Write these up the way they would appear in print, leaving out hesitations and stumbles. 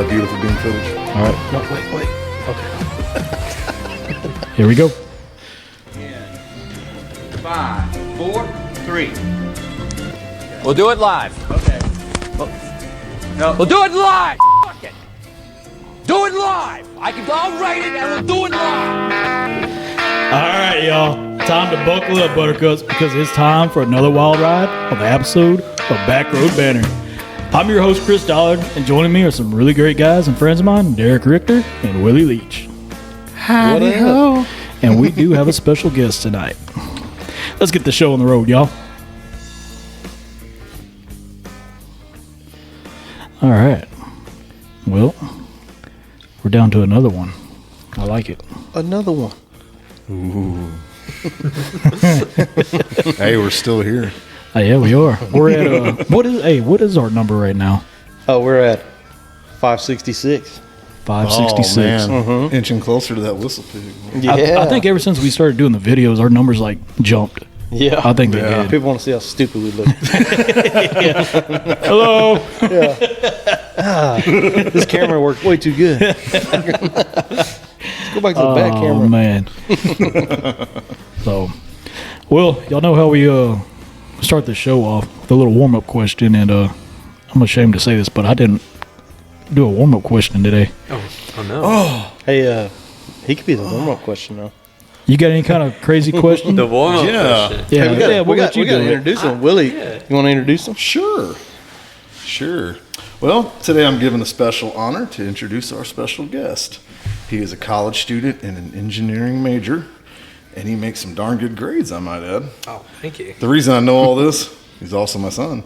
that beautiful beam footage. All right. No, wait. Okay. Here we go. 5, 4, 3. We'll do it live. Okay. No. We'll do it live. Fuck it. Do it live. I'll write it and we'll do it live. All right, y'all. Time to buckle up, Buttercups, because it's time for another wild ride on the episode of Backroad Banter. I'm your host, Chris Dollard, and joining me are some really great guys and friends of mine, Derek Richter and Willie Leach. Howdy ho. And we do have a special guest tonight. Let's get the show on the road, y'all. All right. Well, we're down to another one. I like it. Another one. Ooh. Hey, we're still here. Oh, yeah, we are. We're at what is our number right now? Oh, we're at 566. 566. Oh, man. Inching closer to that whistle pig. Yeah. I think ever since we started doing the videos, our numbers like jumped. Yeah. I think they did. People want to see how stupid we look. Hello. This camera works way too good. Let's go back to the back camera. Oh, man. So, well, y'all know how we start the show off with a little warm-up question, and I'm ashamed to say this, but I didn't do a warm-up question today. Oh no. Hey, he could be the warm-up question though. You got any kind of crazy question? The warm-up question. Yeah, Hey, we'll let you we got do to it. introduce him. Willie, you want to introduce him? Sure. Well, today I'm given the special honor to introduce our special guest. He is a college student and an engineering major, and he makes some darn good grades, I might add. Oh, thank you. The reason I know all this, he's also my son.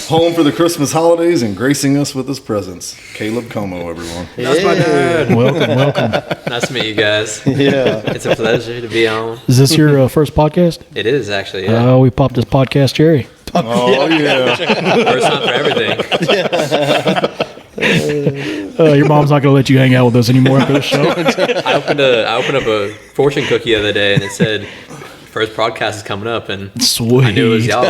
Home for the Christmas holidays and gracing us with his presence. Caleb Como, everyone. That's my dad. Welcome. Nice to meet you guys. Yeah. It's a pleasure to be on. Is this your first podcast? It is actually, yeah. We popped this podcast cherry. Oh, yeah. First time for everything. Your mom's not going to let you hang out with us anymore after the show. I opened up a fortune cookie the other day, and it said, "First podcast is coming up," and Sweet. I knew it was y'all.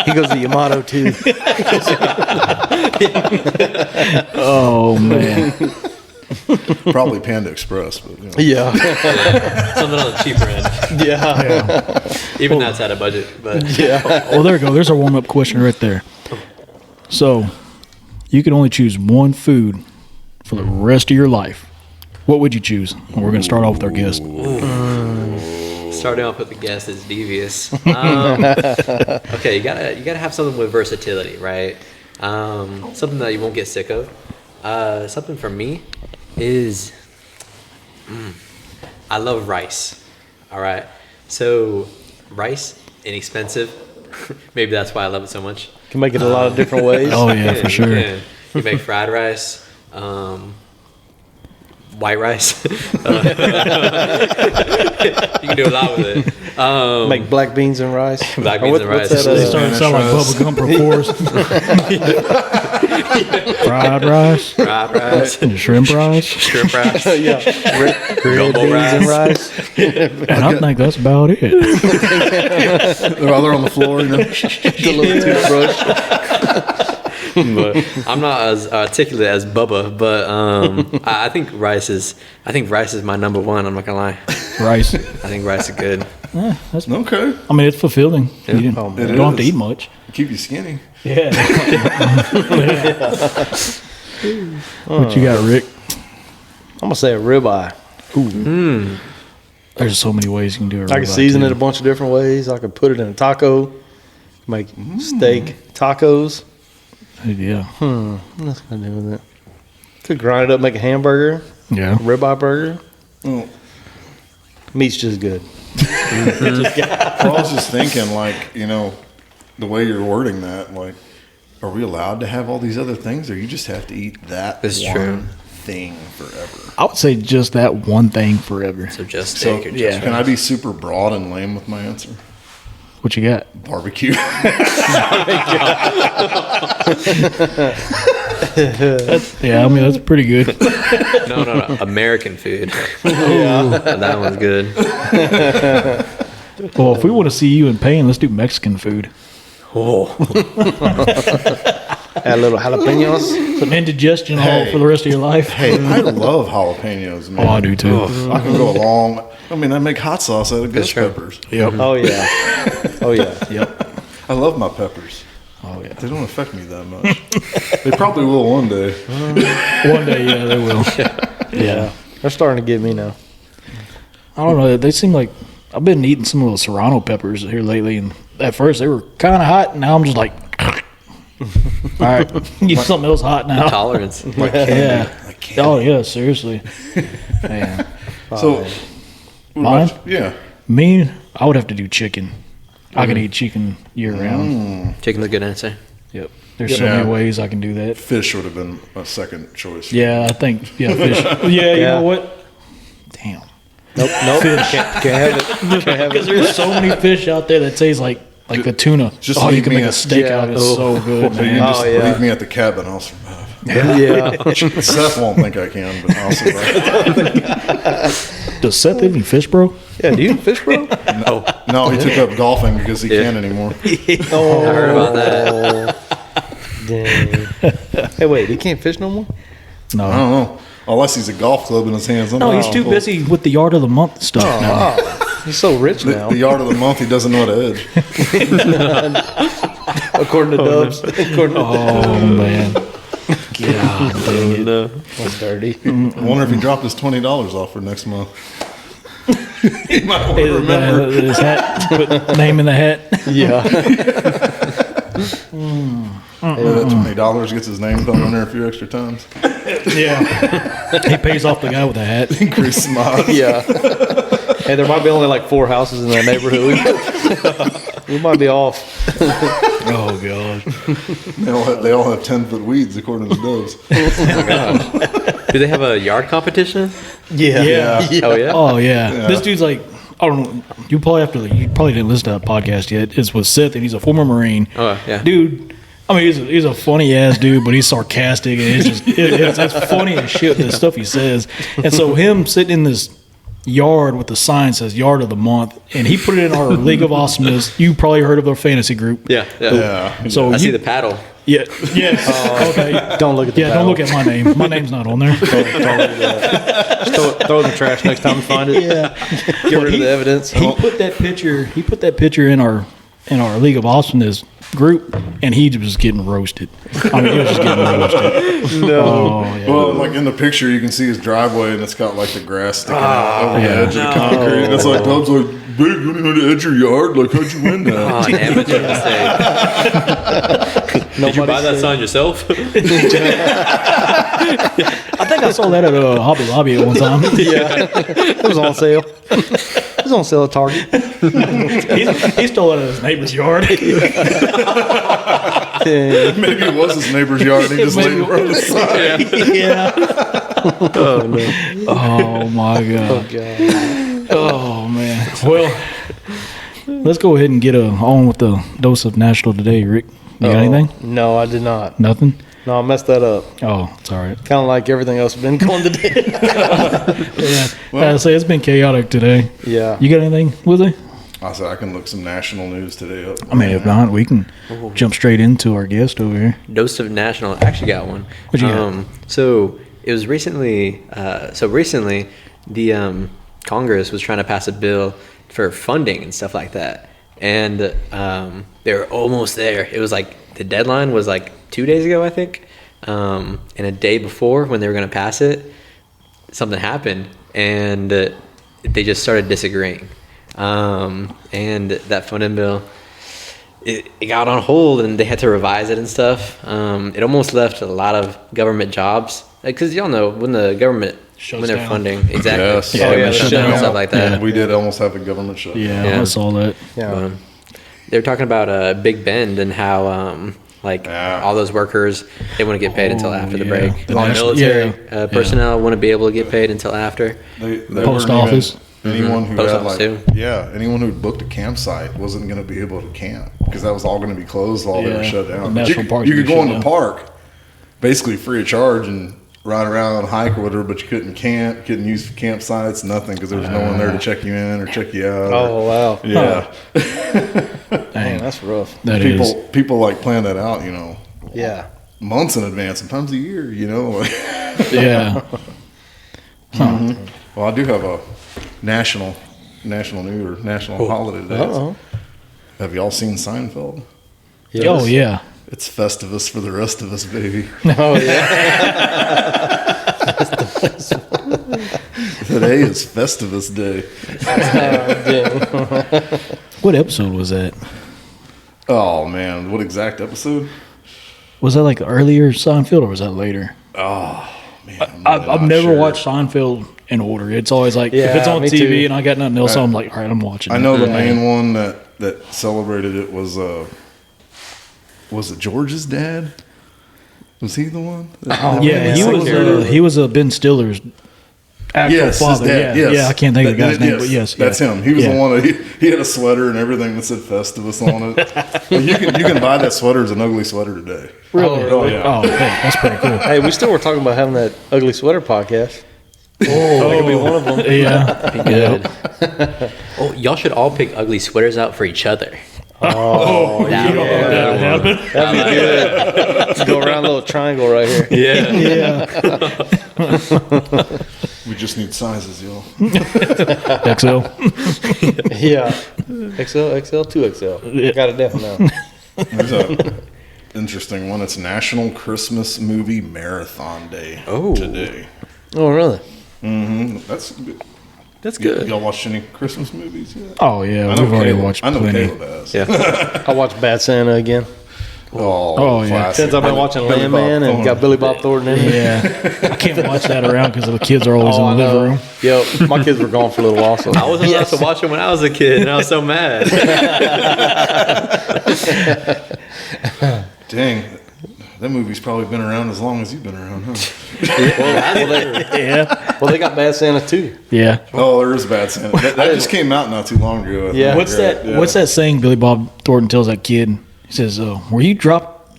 He goes to Yamato too. Oh, man. Probably Panda Express. But, you know. Yeah. Yeah, something on the cheaper end. Yeah. Even that's out of budget, but Yeah. Well, there you go. There's our warm-up question right there. So, you can only choose one food for the rest of your life. What would you choose? And we're going to start off with our guest. starting off with the guest is devious. Okay, you gotta have something with versatility, right? Something that you won't get sick of. Something for me is I love rice. All right, so rice, inexpensive. Maybe that's why I love it so much. Can make it a lot of different ways. Oh yeah, for sure. You make fried rice, white rice. You can do a lot with it. Make black beans and rice. Black beans and rice. What's that, They started to sound like Bubba Gump Force. Fried rice, Fried rice. and shrimp rice, Shrimp rice. Yeah. Red Gumbo beans and rice. rice. and I think that's about it. While they're on the floor, you know. The little toothbrush. But I'm not as articulate as Bubba, but I think rice is my number one. I'm not gonna lie. Rice. I think rice is good. That's, Okay. I mean, it's fulfilling. You Oh, man. don't have to eat much. Keep you skinny. Yeah. What you got, Rick? I'm gonna say a ribeye. There's so many ways you can do it. I can season it a bunch of different ways. I could put it in a taco, make steak tacos. Yeah. What's gonna do with it? Could grind it up, make a hamburger, Yeah. ribeye burger. Oh. Meat's just good. I was just thinking, like, you know, the way you're wording that, like, are we allowed to have all these other things, or you just have to eat that It's one true. thing forever? I would say just that one thing forever. So just So, steak or yeah. just can I be super broad and lame with my answer? What you got? Barbecue. Yeah, I mean, that's pretty good. no. American food. That one's good. Well, if we want to see you in pain, let's do Mexican food. Oh, Add a little jalapenos. Some indigestion all for the rest of your life. Hey, I love jalapenos, man. Oh, I do too. I can go along. I mean, I make hot sauce out of ghost true. peppers. Yep. Oh yeah. Oh yeah. Yep. I love my peppers. Oh yeah. They don't affect me that much. They probably will one day. One day, yeah, they will. Yeah. They're starting to get me now. I don't know. They seem like I've been eating some of those serrano peppers here lately, and at first they were kind of hot, and now I'm just like, all right, need something else hot now. Tolerance. Yeah. Oh yeah, seriously. Man, So, what Mine? about- yeah. me, I would have to do chicken. I can eat chicken year round. Chicken's a good answer. Yep. There's so Yeah. many ways I can do that. Fish would have been a second choice. Yeah, I think fish. Yeah, you Yeah. know what? Damn. Nope. Can't have it. Can't have Because it. there's so many fish out there that taste like the tuna. Just oh, you leave can me make a a- steak yeah. out of it. It's so good, So you man. just yeah. leave me at the cabin. I'll survive. Yeah. Seth won't think I can, but I'll survive. Does Seth eat any fish, bro? Yeah. Do you eat fish, bro? No, he took up golfing because he can't anymore. Oh, I heard about that. Dang. Hey, wait. He can't fish no more. No. I don't know. Unless he's a golf club in his hands. No, he's too busy with the yard of the month stuff now. Oh, he's so rich now. The yard of the month, he doesn't know how to edge. According to Dubs. According to Oh man. God dang it. No. That's dirty. I wonder if he dropped his $20 off for next month. He might want to Hey, remember. his hat, put name in the hat. Yeah. That $20 gets his name thrown in there a few extra times. Yeah. He pays off the guy with the hat. Increase some odds. Yeah. Hey, there might be only like 4 houses in that neighborhood. We might be off. Oh god. They all have 10-foot weeds, according to Doves. Do they have a yard competition? Yeah. Yeah. Oh yeah. Oh yeah. This dude's like, I don't know. You probably didn't listen to that podcast yet. It's with Seth, and he's a former Marine. Oh yeah. Dude. I mean, he's a funny ass dude, but he's sarcastic, and it's just it's funny as shit, the stuff he says. And so him sitting in this yard with the sign says "Yard of the Month," and he put it in our League of Awesomeness. You probably heard of our fantasy group. Yeah. Yeah. Yeah. So I you, see the paddle. yeah, yes, okay. Don't look at the Yeah, don't look at my name. My name's not on there. Just throw it in the trash next time you find it. Yeah, Get rid of the evidence. He put that picture in our League of Awesomeness group, and he was getting roasted. I mean, he was just getting roasted. No. Oh yeah. Well, like in the picture, you can see his driveway, and it's got like the grass sticking out over the yeah. edge of the concrete. And it's like, Dove's like, "Big, you don't know the edge of your yard? Like, how'd you win that?" Oh, an amateur mistake. Did you buy that sign yourself? I think I saw that at Hobby Lobby at one time. Yeah. It was on sale. It was on sale at Target. He stole it out of his neighbor's yard. Maybe it was his neighbor's yard, and he just laid Maybe it on the side. Yeah. Oh, no. Oh my god. God. Oh man. Well, let's go ahead and get on with the dose of National today, Rick. You got anything? No, I did not. Nothing? No, I messed that up. Oh, it's all right. Kind of like everything else been going today. Yeah. I say it's been chaotic today. Yeah. You got anything, Willie? I said I can look some national news today up. I mean, if not, we can jump straight into our guest over here. Dose of National. I actually got one. What you got? So it was recently. Recently, the Congress was trying to pass a bill for funding and stuff like that, and they were almost there. It was like the deadline was like 2 days ago, I think, and a day before when they were going to pass it, something happened, and they just started disagreeing, and that funding bill. It got on hold and they had to revise it and stuff. It almost left a lot of government jobs because y'all know when the government Shuts when they're down. funding exactly, Yes. yeah, Oh, yeah, shut shut down and down. stuff like that. We did almost have a government shut. Yeah, Yeah. I saw that. Yeah. But, they were talking about Big Bend and how Yeah. all those workers they wouldn't get paid until after the yeah. break. The All the national- military yeah. personnel wouldn't be able to get paid until after. They Post weren't even- office. Anyone who Post had office like, too. yeah, anyone who booked a campsite wasn't going to be able to camp because that was all going to be closed while they were Yeah. shut The down. national But parks you were could go shut in the down. park basically free of charge and ride around and hike or whatever, but you couldn't camp, couldn't use campsites, nothing because there was no one there to check you in or check you out. Oh, wow. yeah. Dang, that's rough. That is. People like plan that out, you know. Yeah. months in advance, sometimes a year. You know. Yeah. Well, I do have a national holiday today. Uh-oh. Have y'all seen Seinfeld? Yes. Oh, yeah. It's Festivus for the rest of us, baby. Oh, yeah. Today is Festivus Day. What episode was that? Oh man, what exact episode? Was that like earlier Seinfeld or was that later? Oh man, I've never watched Seinfeld in order. It's always like, if Yeah, it's on me TV too. and I got nothing else, I'm like, all right, I'm watching I it. know the Yeah. main one that celebrated it was it George's dad? Was he the one? Yeah, he was Ben Stiller's actual Yes, his father. dad. Yeah, Yes. yeah, I can't think of the guy's name, but yes, that's yeah. him. He was Yeah. the one. He had a sweater and everything that said Festivus on it. Well, you can buy that sweater as an ugly sweater today. Really? Oh, yeah. Oh, hey, that's pretty cool. Hey, we still were talking about having that ugly sweater podcast. Oh, that could be one of them. Yeah. Be good. Oh, y'all should all pick ugly sweaters out for each other. Oh, That would be a good one. that'd be good. Go around a little triangle right here. Yeah. We just need sizes, y'all. XL. Yeah. XL, 2XL. Got it down now. There's a interesting one. It's National Christmas Movie Marathon Day. Today. Oh, really? That's good. That's good. Y'all watched any Christmas movies yet? Oh, yeah. I know We've already Caleb- watched I know plenty. Caleb has. Yeah. I watched Bad Santa again. Oh, yeah. classic. Since I've been watching Landman and got Billy Bob Thornton in it. Yeah. I can't watch that around because the kids are always in the living room. Yep. My kids were gone for a little while, so I wasn't allowed to watch it when I was a kid, and I was so mad. Dang, that movie's probably been around as long as you've been around, huh? Yeah. well, they got Bad Santa too. Yeah. Oh, there is Bad Santa. That just came out not too long ago. I think. Yeah. What's that saying Billy Bob Thornton tells that kid? He says, were you dropped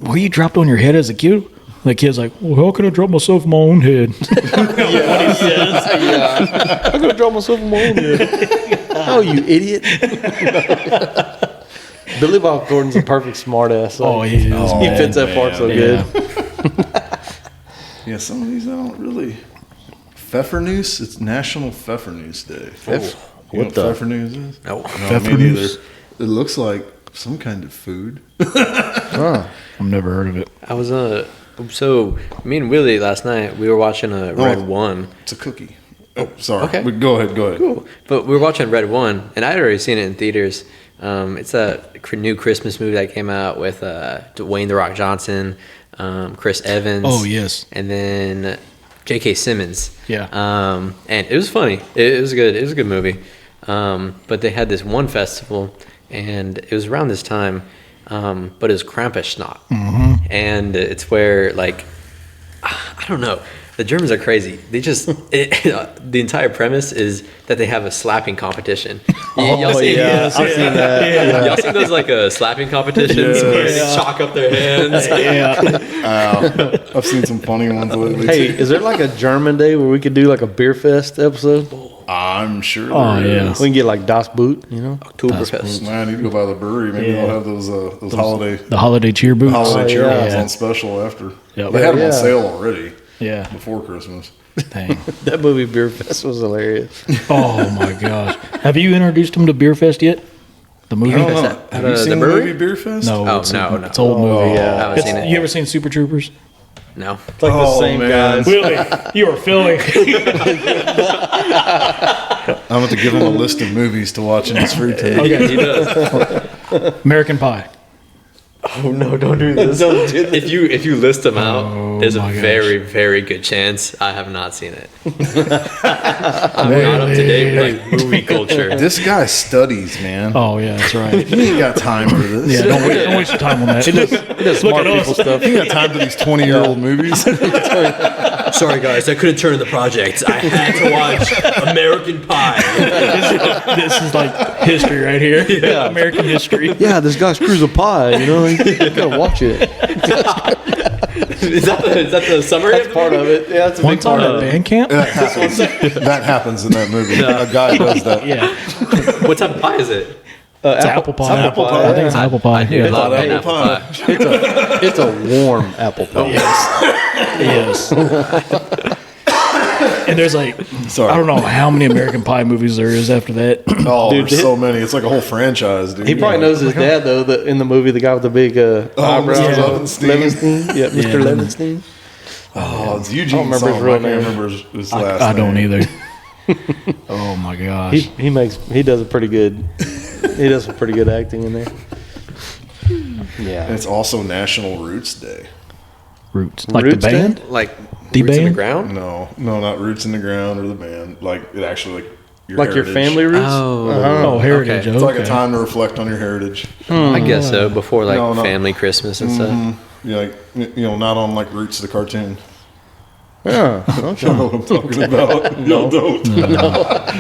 on your head as a kid? The kid's like, well, how can I drop myself on my own head? Yeah. I'm gonna draw myself in my own head. Oh, you idiot! Billy Bob Thornton's a perfect smartass. So Oh, he is. he fits that part so Yeah. good. Yeah, some of these I don't really. Pfeffernuss. It's National Pfeffernuss Day. You know what Pfeffernuss is? No. No, me Pfeffernuss? neither. It looks like some kind of food. I've never heard of it. I was so me and Willie last night we were watching Red One. It's a cookie. Oh, sorry. Okay. But go ahead. Cool. But we were watching Red One, and I had already seen it in theaters. It's a new Christmas movie that came out with Dwayne "The Rock" Johnson, Chris Evans. Oh, yes. And then J.K. Simmons. Yeah. And it was funny. It was good. It was a good movie. But they had this one festival, and it was around this time. But it was Krampusnacht. Mm-hmm. And it's where, like, I don't know. The Germans are crazy. They just the entire premise is that they have a slapping competition. Y'all seen, I've seen that. Yeah. Y'all seen those like slapping competitions where they chalk up their hands? Yeah. I've seen some funny ones lately. Hey, too. is there like a German day where we could do like a beer fest episode? I'm sure. Oh, there yeah. is. We can get like Das Boot, you know? Oktoberfest. Man, I need to go by the brewery. Maybe Yeah. they'll have those holiday The holiday cheer boots. holiday yeah. cheer ones Yeah. on special after. Yep. They had them Yeah. on sale already Yeah. before Christmas. Dang. That movie Beer Fest was hilarious. Oh, my gosh. Have you introduced him to Beer Fest yet? The movie? I don't know. that- Have the you seen the brewery? movie Beer Fest? No, Oh, it's no. It's an old movie. yeah. I haven't seen it. You ever seen Super Troopers? No. It's like the Oh, same man. guys. Willie, you are filling. I'm going to give him a list of movies to watch in his free time. Okay. He does. American Pie. Oh no, don't do this. Don't do this. If you list them out, Oh, there's a my gosh. very, very good chance I have not seen it. I'm not up to date with like movie culture. This guy studies, man. Oh, yeah, that's right. He ain't got time for this. Yeah, don't waste your time on that. He does smart at people us. stuff. He ain't got time for these 20-year-old movies. Sorry guys, I couldn't turn the project. I had to watch American Pie. This is like history right here. Yeah. American history. Yeah, this guy screws a pie, you know? You gotta watch it. Is that the summary? That's part of it. Yeah, that's a One big part time of at it. band camp? That happens. That happens in that movie. A guy does that. Yeah. What type of pie is it? It's apple pie. apple pie, I think it's apple pie. I do Yeah. love Hot an apple apple pie. It's a warm apple pie. Yes. And there's like, Sorry. I don't know how many American Pie movies there is after that. Oh, Dude, there's so many. It's like a whole franchise, dude. He probably knows his dad though. In the movie, the guy with the big eyebrows, Mr. Levinstein. Yeah, Mr. Yeah. Levinstein. Oh, it's Eugene. I don't remember his real I can't name. remember his last I don't name. either. Oh my gosh. He does a pretty good. He does some pretty good acting in there. And Yeah. it's also National Roots Day. Roots. Like Roots the band? Like The roots in the band? ground. No, not Roots in the Ground or the band. Like it actually like your Like your heritage. family roots. Oh, heritage. Okay. It's like a Okay. time to reflect on your heritage. I guess so. Before like No, no. family Christmas and stuff. You like not on like Roots the cartoon. Yeah. You know what I'm talking about? No, don't.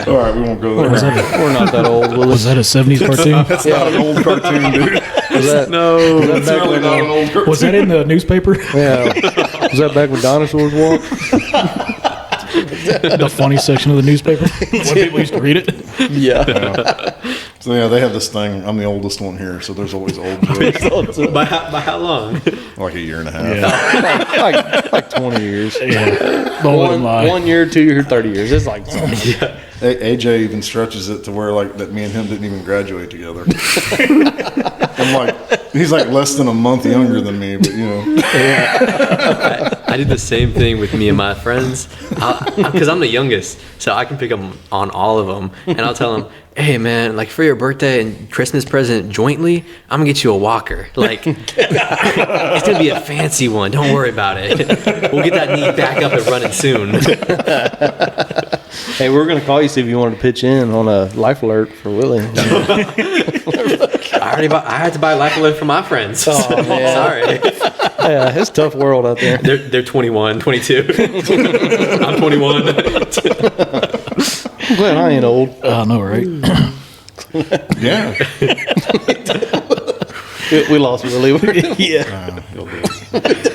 All right, we won't go there. We're not that old. Willis. Was that a 70s cartoon? That's not an old cartoon, dude. Was that? No. It's really not an old cartoon. Was that in the newspaper? Yeah. Was that back when dinosaurs walked? The funny section of the newspaper? When people used to read it? Yeah. So yeah, they have this thing. I'm the oldest one here, so there's always old jokes. By how long? Like a year and a half. like 20 years. Yeah. More than lie. 1 year, 2 years, 30 years. It's like AJ even stretches it to where like that me and him didn't even graduate together. I'm like, he's like less than a month younger than me, but I did the same thing with me and my friends because I'm the youngest, so I can pick them on all of them, and I'll tell them, "Hey, man, like for your birthday and Christmas present jointly, I'm gonna get you a walker. Like it's gonna be a fancy one. Don't worry about it. We'll get that knee back up and running soon." hey, we were going to call you see if you wanted to pitch in on a life alert for Willie. I had to buy a life alert for my friends. Oh, man. Sorry. Yeah, it's a tough world out there. They're 21, 22. I'm 21. I'm glad I ain't old. I know, right? yeah. We lost Willie. Yeah. He'll do it.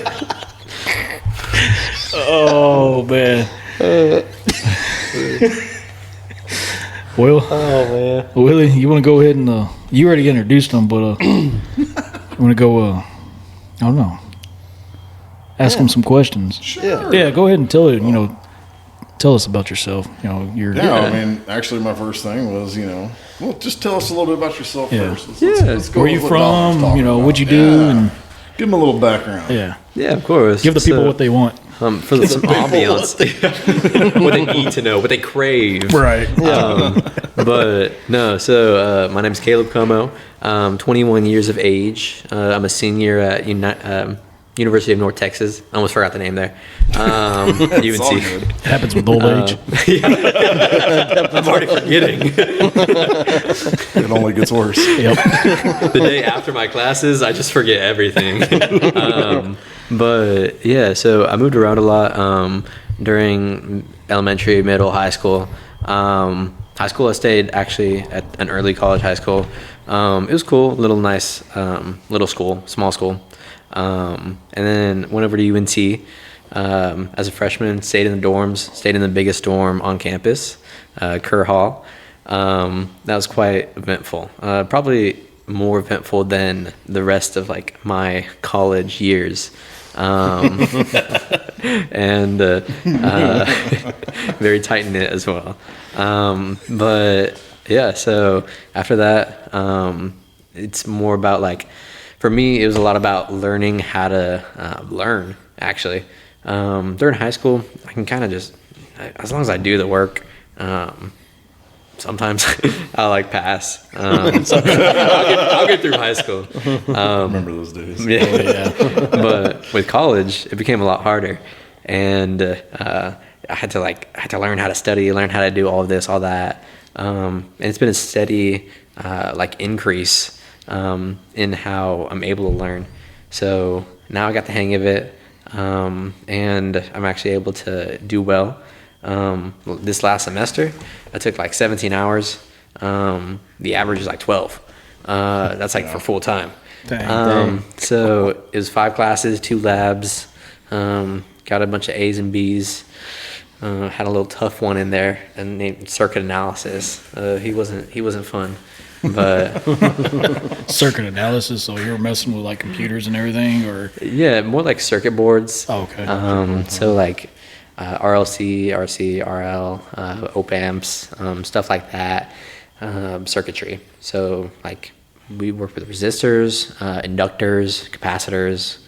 Oh, man. Well, Oh man. Willie, you want to go ahead and you already introduced them, but you want to go? I don't know. Ask them some questions. Yeah. Yeah, go ahead and tell it. Tell us about yourself. Your Yeah, I mean, actually, my first thing was, well, just tell us a little bit about yourself Yeah. first. Yeah. go where you with what Don's from? talking about. What'd you do? Yeah. And Give them a little background. yeah, Yeah, of course. give the people So, what they want. for some ambiance, what they need to know, what they crave. Right. But no, so my name's Caleb Como. 21 years of age. I'm a senior at University of North Texas. I almost forgot the name there. It's all UNC. good. It happens with old age. I'm already forgetting. It only gets worse. Yep. The day after my classes, I just forget everything. But yeah, so I moved around a lot during elementary, middle, high school. High school, I stayed actually at an early college high school. It was cool, little nice, little school, small school. And then went over to UNT as a freshman, stayed in the dorms, stayed in the biggest dorm on campus, Kerr Hall. That was quite eventful. Probably more eventful than the rest of like my college years. And very tight knit as well. But yeah, so after that, it's more about like, for me, it was a lot about learning how to learn, actually. During high school, I can kind of just, as long as I do the work, sometimes I'll like pass. So I'll get through high school. Remember those days. Yeah. But with college, it became a lot harder. And I had to learn how to study, learn how to do all of this, all that. And it's been a steady increase in how I'm able to learn. So now I got the hang of it, and I'm actually able to do well. This last semester, I took like 17 hours. The average is like 12. That's like for full time. Dang. So it was 5 classes, 2 labs. Got a bunch of A's and B's. Had a little tough one in there, and named circuit analysis. He wasn't fun. But Circuit analysis. So you're messing with like computers and everything, or yeah, more like circuit boards. oh, okay. So like RLC, RC, RL, op amps, stuff like that, circuitry. So like we work with resistors, inductors, capacitors,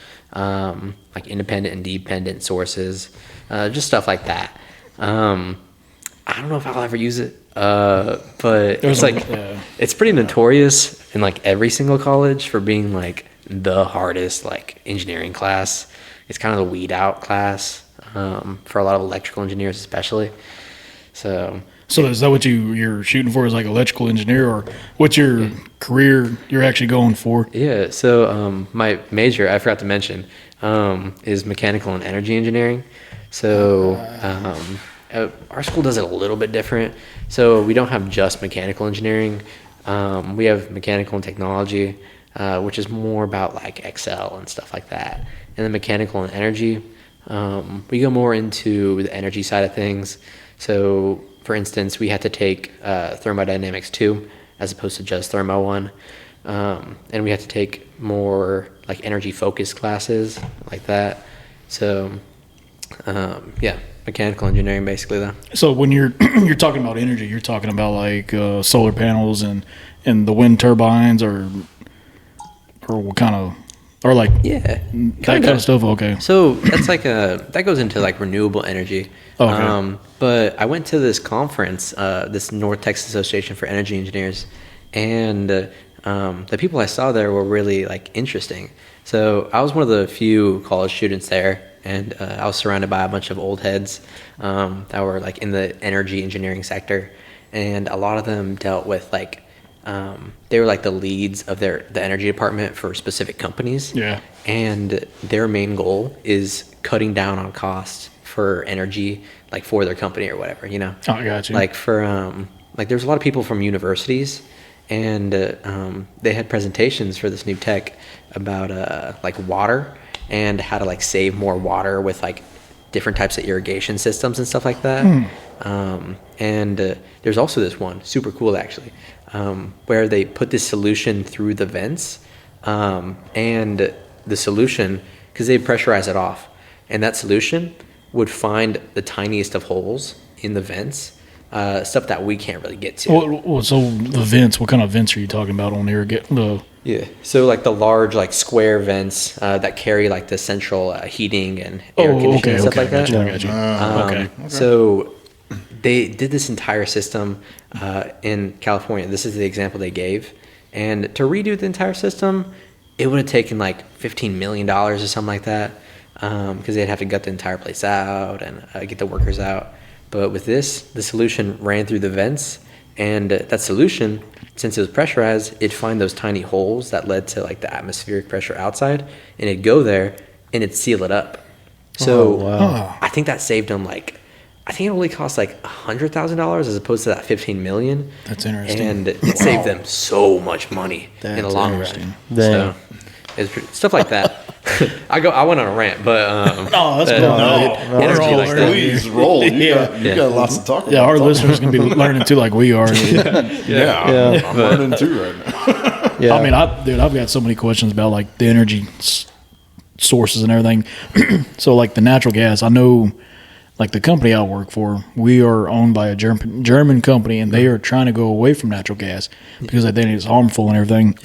like independent and dependent sources, just stuff like that. I don't know if I'll ever use it, but it's like it's pretty notorious in like every single college for being like the hardest like engineering class. It's kind of the weed out class for a lot of electrical engineers, especially. So is that what you're shooting for? Is like electrical engineer, or what's your career you're actually going for? yeah, so my major I forgot to mention is mechanical and energy engineering. So our school does it a little bit different. So we don't have just mechanical engineering. We have mechanical and technology, which is more about like Excel and stuff like that. And then mechanical and energy, we go more into the energy side of things. So for instance, we had to take thermodynamics 2 as opposed to just thermo 1. And we had to take more like energy focused classes like that. So yeah, mechanical engineering basically though. So when you're talking about energy, you're talking about like solar panels and the wind turbines, or what kind of, or like Yeah, that kind of stuff. Okay. So that's like that goes into like renewable energy. Okay. But I went to this conference, this North Texas Association for Energy Engineers, and the people I saw there were really like interesting. So I was one of the few college students there, and I was surrounded by a bunch of old heads that were like in the energy engineering sector, and a lot of them dealt with like they were like the leads of the energy department for specific companies. Yeah. And their main goal is cutting down on costs for energy, like for their company or whatever, you know. Oh, I got you. Like for like there's a lot of people from universities, and they had presentations for this new tech about like water and how to like save more water with like different types of irrigation systems and stuff like that. And there's also this one super cool actually, where they put this solution through the vents, and the solution, because they pressurize it off, and that solution would find the tiniest of holes in the vents, stuff that we can't really get to. Well, so the vents, what kind of vents are you talking about on here? Yeah, so like the large like square vents that carry like the central heating and air conditioning and stuff like that. I got you. Okay. So they did this entire system in California. This is the example they gave, and to redo the entire system, it would have taken like $15 million or something like that, because they'd have to gut the entire place out and get the workers out. But with this, the solution ran through the vents, and that solution, since it was pressurized, it'd find those tiny holes that led to like the atmospheric pressure outside, and it'd go there and it'd seal it up. So I think that saved them like, I think it only cost like $100,000 as opposed to that $15 million. That's interesting. And it saved them so much money in the long run. Damn. So it's stuff like that. I went on a rant, but No, that's cool. energy like that. Please roll. You got lots to talk about. Yeah, our listeners can be learning too, like we are. I'm learning too right now. Yeah. I mean, I've got so many questions about like the energy sources and everything. So, like the natural gas, I know, like the company I work for, we are owned by a German company, and they are trying to go away from natural gas because they think it's harmful and everything.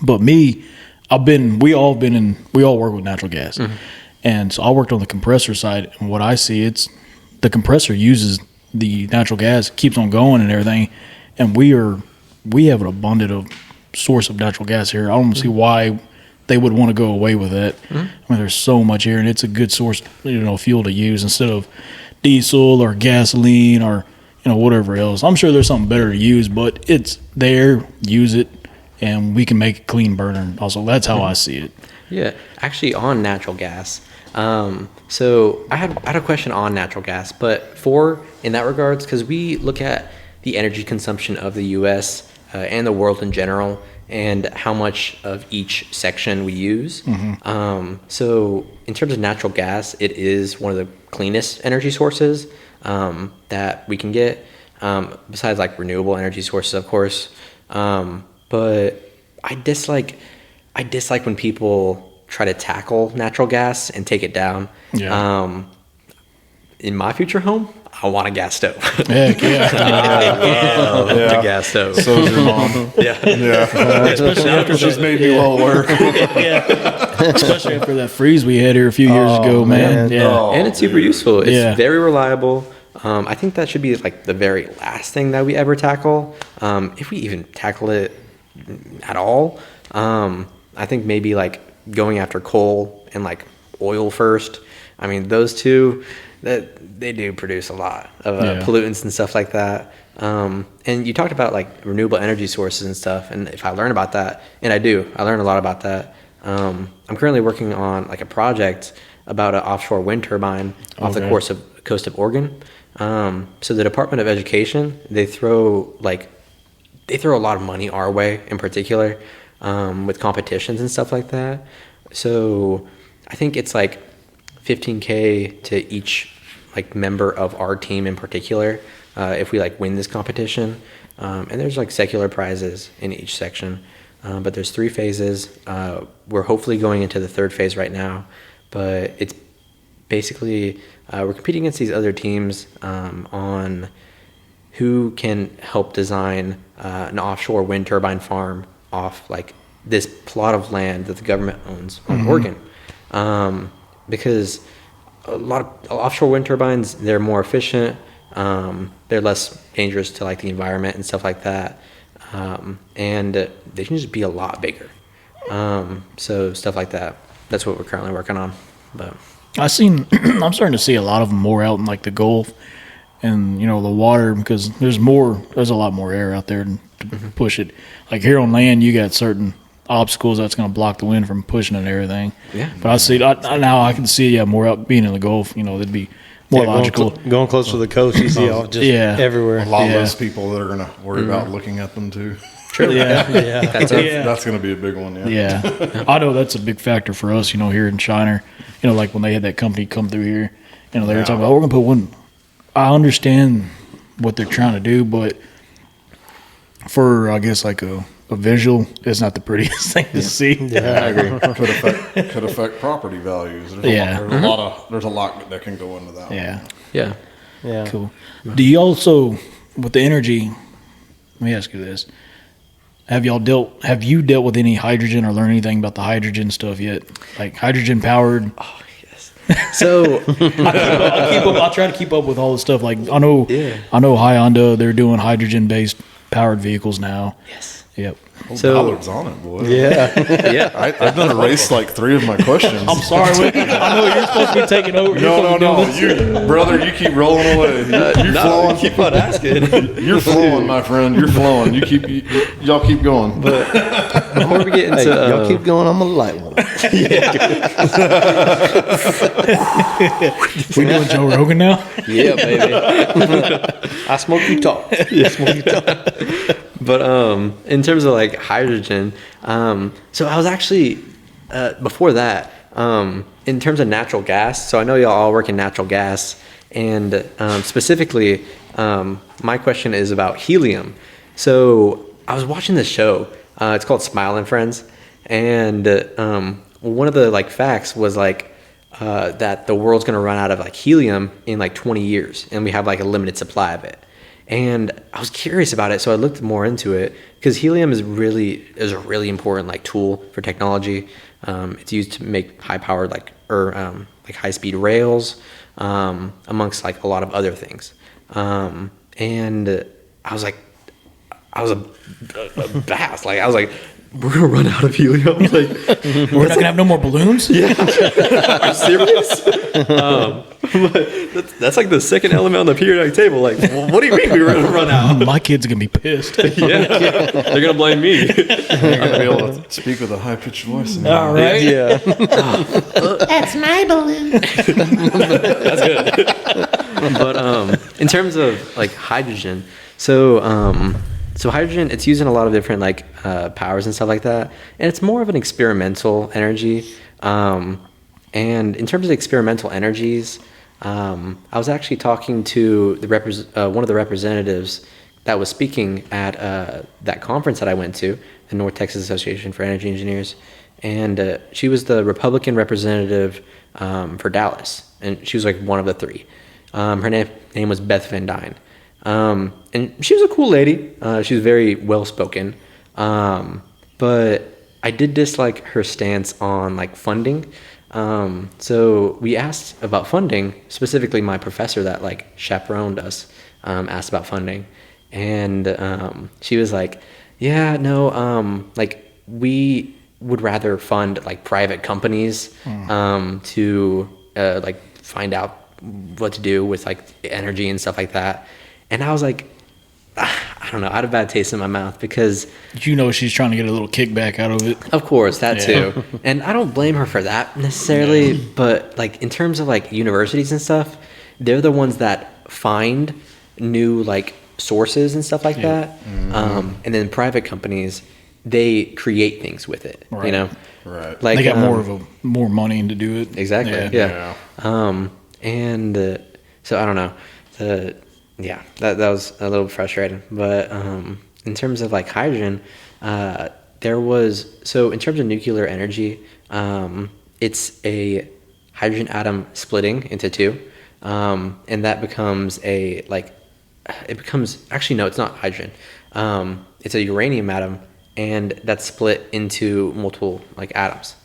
But we all work with natural gas, and so I worked on the compressor side. And what I see, it's the compressor uses the natural gas, keeps on going and everything, and we have an abundant of source of natural gas here. I don't see why they would want to go away with it. I mean, there's so much here, and it's a good source, fuel to use instead of diesel or gasoline or whatever else. I'm sure there's something better to use, but it's there. Use it, and we can make a clean burner. Also, that's how I see it. Yeah, actually, on natural gas. So I had a question on natural gas, but in that regards, because we look at the energy consumption of the U.S. And the world in general, and how much of each section we use. So in terms of natural gas, it is one of the cleanest energy sources that we can get, besides like renewable energy sources, of course. But I dislike when people try to tackle natural gas and take it down. Yeah. In my future home, I want a gas stove. Heck yeah. I love a gas stove. So is your mom. Yeah. Yeah. Especially after She's made me well aware. Especially after that freeze we had here a few years ago, man. man. Yeah. Oh. And it's super useful. It's Yeah. very reliable. I think that should be like the very last thing that we ever tackle, if we even tackle it at all. I think maybe like going after coal and like oil first. I mean, those two, that they do produce a lot of pollutants and stuff like that. And you talked about like renewable energy sources and stuff. And if I learn about that, and I learn a lot about that. I'm currently working on like a project about an offshore wind turbine off the coast of Oregon. So the Department of Education, they throw a lot of money our way in particular, with competitions and stuff like that. So I think it's like $15K to each like member of our team in particular, if we like win this competition. And there's like secular prizes in each section, but there's 3 phases. We're hopefully going into the 3rd phase right now, but it's basically we're competing against these other teams on who can help design an offshore wind turbine farm off like this plot of land that the government owns on Oregon. Because a lot of offshore wind turbines, they're more efficient, they're less dangerous to like the environment and stuff like that, and they can just be a lot bigger. So stuff like that. That's what we're currently working on. But I'm starting to see a lot of them more out in like the Gulf and, the water, because there's a lot more air out there to push it. Like here on land, you got certain obstacles that's going to block the wind from pushing it and everything. Yeah. But now I can see more out being in the Gulf, that'd be more logical. Going close to the coast, you see all just everywhere. A lot less people that are going to worry about looking at them too. True. Yeah. That's going to be a big one. Yeah. I know that's a big factor for us, here in Shiner. Like when they had that company come through here, they were talking about, we're going to put one. I understand what they're trying to do, but for, I guess, like a visual, it's not the prettiest thing to see. Yeah, I agree. Could affect property values. There's a lot that can go into that. Yeah. Yeah. Cool. Do you also, with the energy, let me ask you this. Have you dealt with any hydrogen or learned anything about the hydrogen stuff yet? Like hydrogen powered? oh yes. So I'll try to keep up with all the stuff. Like I know Hyundai, they're doing hydrogen based powered vehicles now. Yes. Yep. So Ballard's on it, boy. Yeah. I've done erased like 3 of my questions. I'm sorry. I know you're supposed to be taking over. No. Brother, you keep rolling away. You're flowing. Keep on asking. You're flowing, my friend. You're flowing. Y'all keep going. But before we get into y'all keep going. I'm gonna light one. We doing Joe Rogan now? yeah, baby. I smoke, you talk. Smoke, you talk. But in terms of like hydrogen, so I was actually before that, in terms of natural gas. So I know y'all all work in natural gas, and specifically, my question is about helium. So I was watching this show. It's called Smile and Friends, and one of the like facts was like that the world's gonna run out of like helium in like 20 years, and we have like a limited supply of it. And I was curious about it, so I looked more into it because helium is a really important like tool for technology. It's used to make high-powered like high-speed rails, amongst like a lot of other things. And I was aghast. Like I was like, we're gonna run out of helium. Like We're not gonna have no more balloons? yeah, are you serious? But that's like the second element on the periodic table. Like, well, what do you mean we were gonna run out? My kids are gonna be pissed. Yeah, they're gonna blame me. You're going to be able to speak with a high-pitched voice. All right. Yeah. That's my balloon. That's good. But in terms of like hydrogen, so hydrogen, it's used in a lot of different like powers and stuff like that, and it's more of an experimental energy. And in terms of experimental energies, I was actually talking to one of the representatives that was speaking at that conference that I went to, the North Texas Association for Energy Engineers, and she was the Republican representative for Dallas, and she was like one of the three. Her name was Beth Van Dyne, and she was a cool lady. She was very well spoken, but I did dislike her stance on like funding. So we asked about funding, specifically my professor that like chaperoned us asked about funding, and she was like, yeah, no, like we would rather fund like private companies to like find out what to do with like energy and stuff like that. And I was like, I don't know, I had a bad taste in my mouth because she's trying to get a little kickback out of it. of course that too. And I don't blame her for that necessarily, but like in terms of like universities and stuff, they're the ones that find new like sources and stuff like that. And then private companies, they create things with it, Right. you know? Right. Like They got more money to do it. exactly. Yeah. And so I don't know. That was a little frustrating. But in terms of like hydrogen, in terms of nuclear energy, it's a hydrogen atom splitting into two, and that becomes actually no, it's not hydrogen. It's a uranium atom, and that's split into multiple like atoms.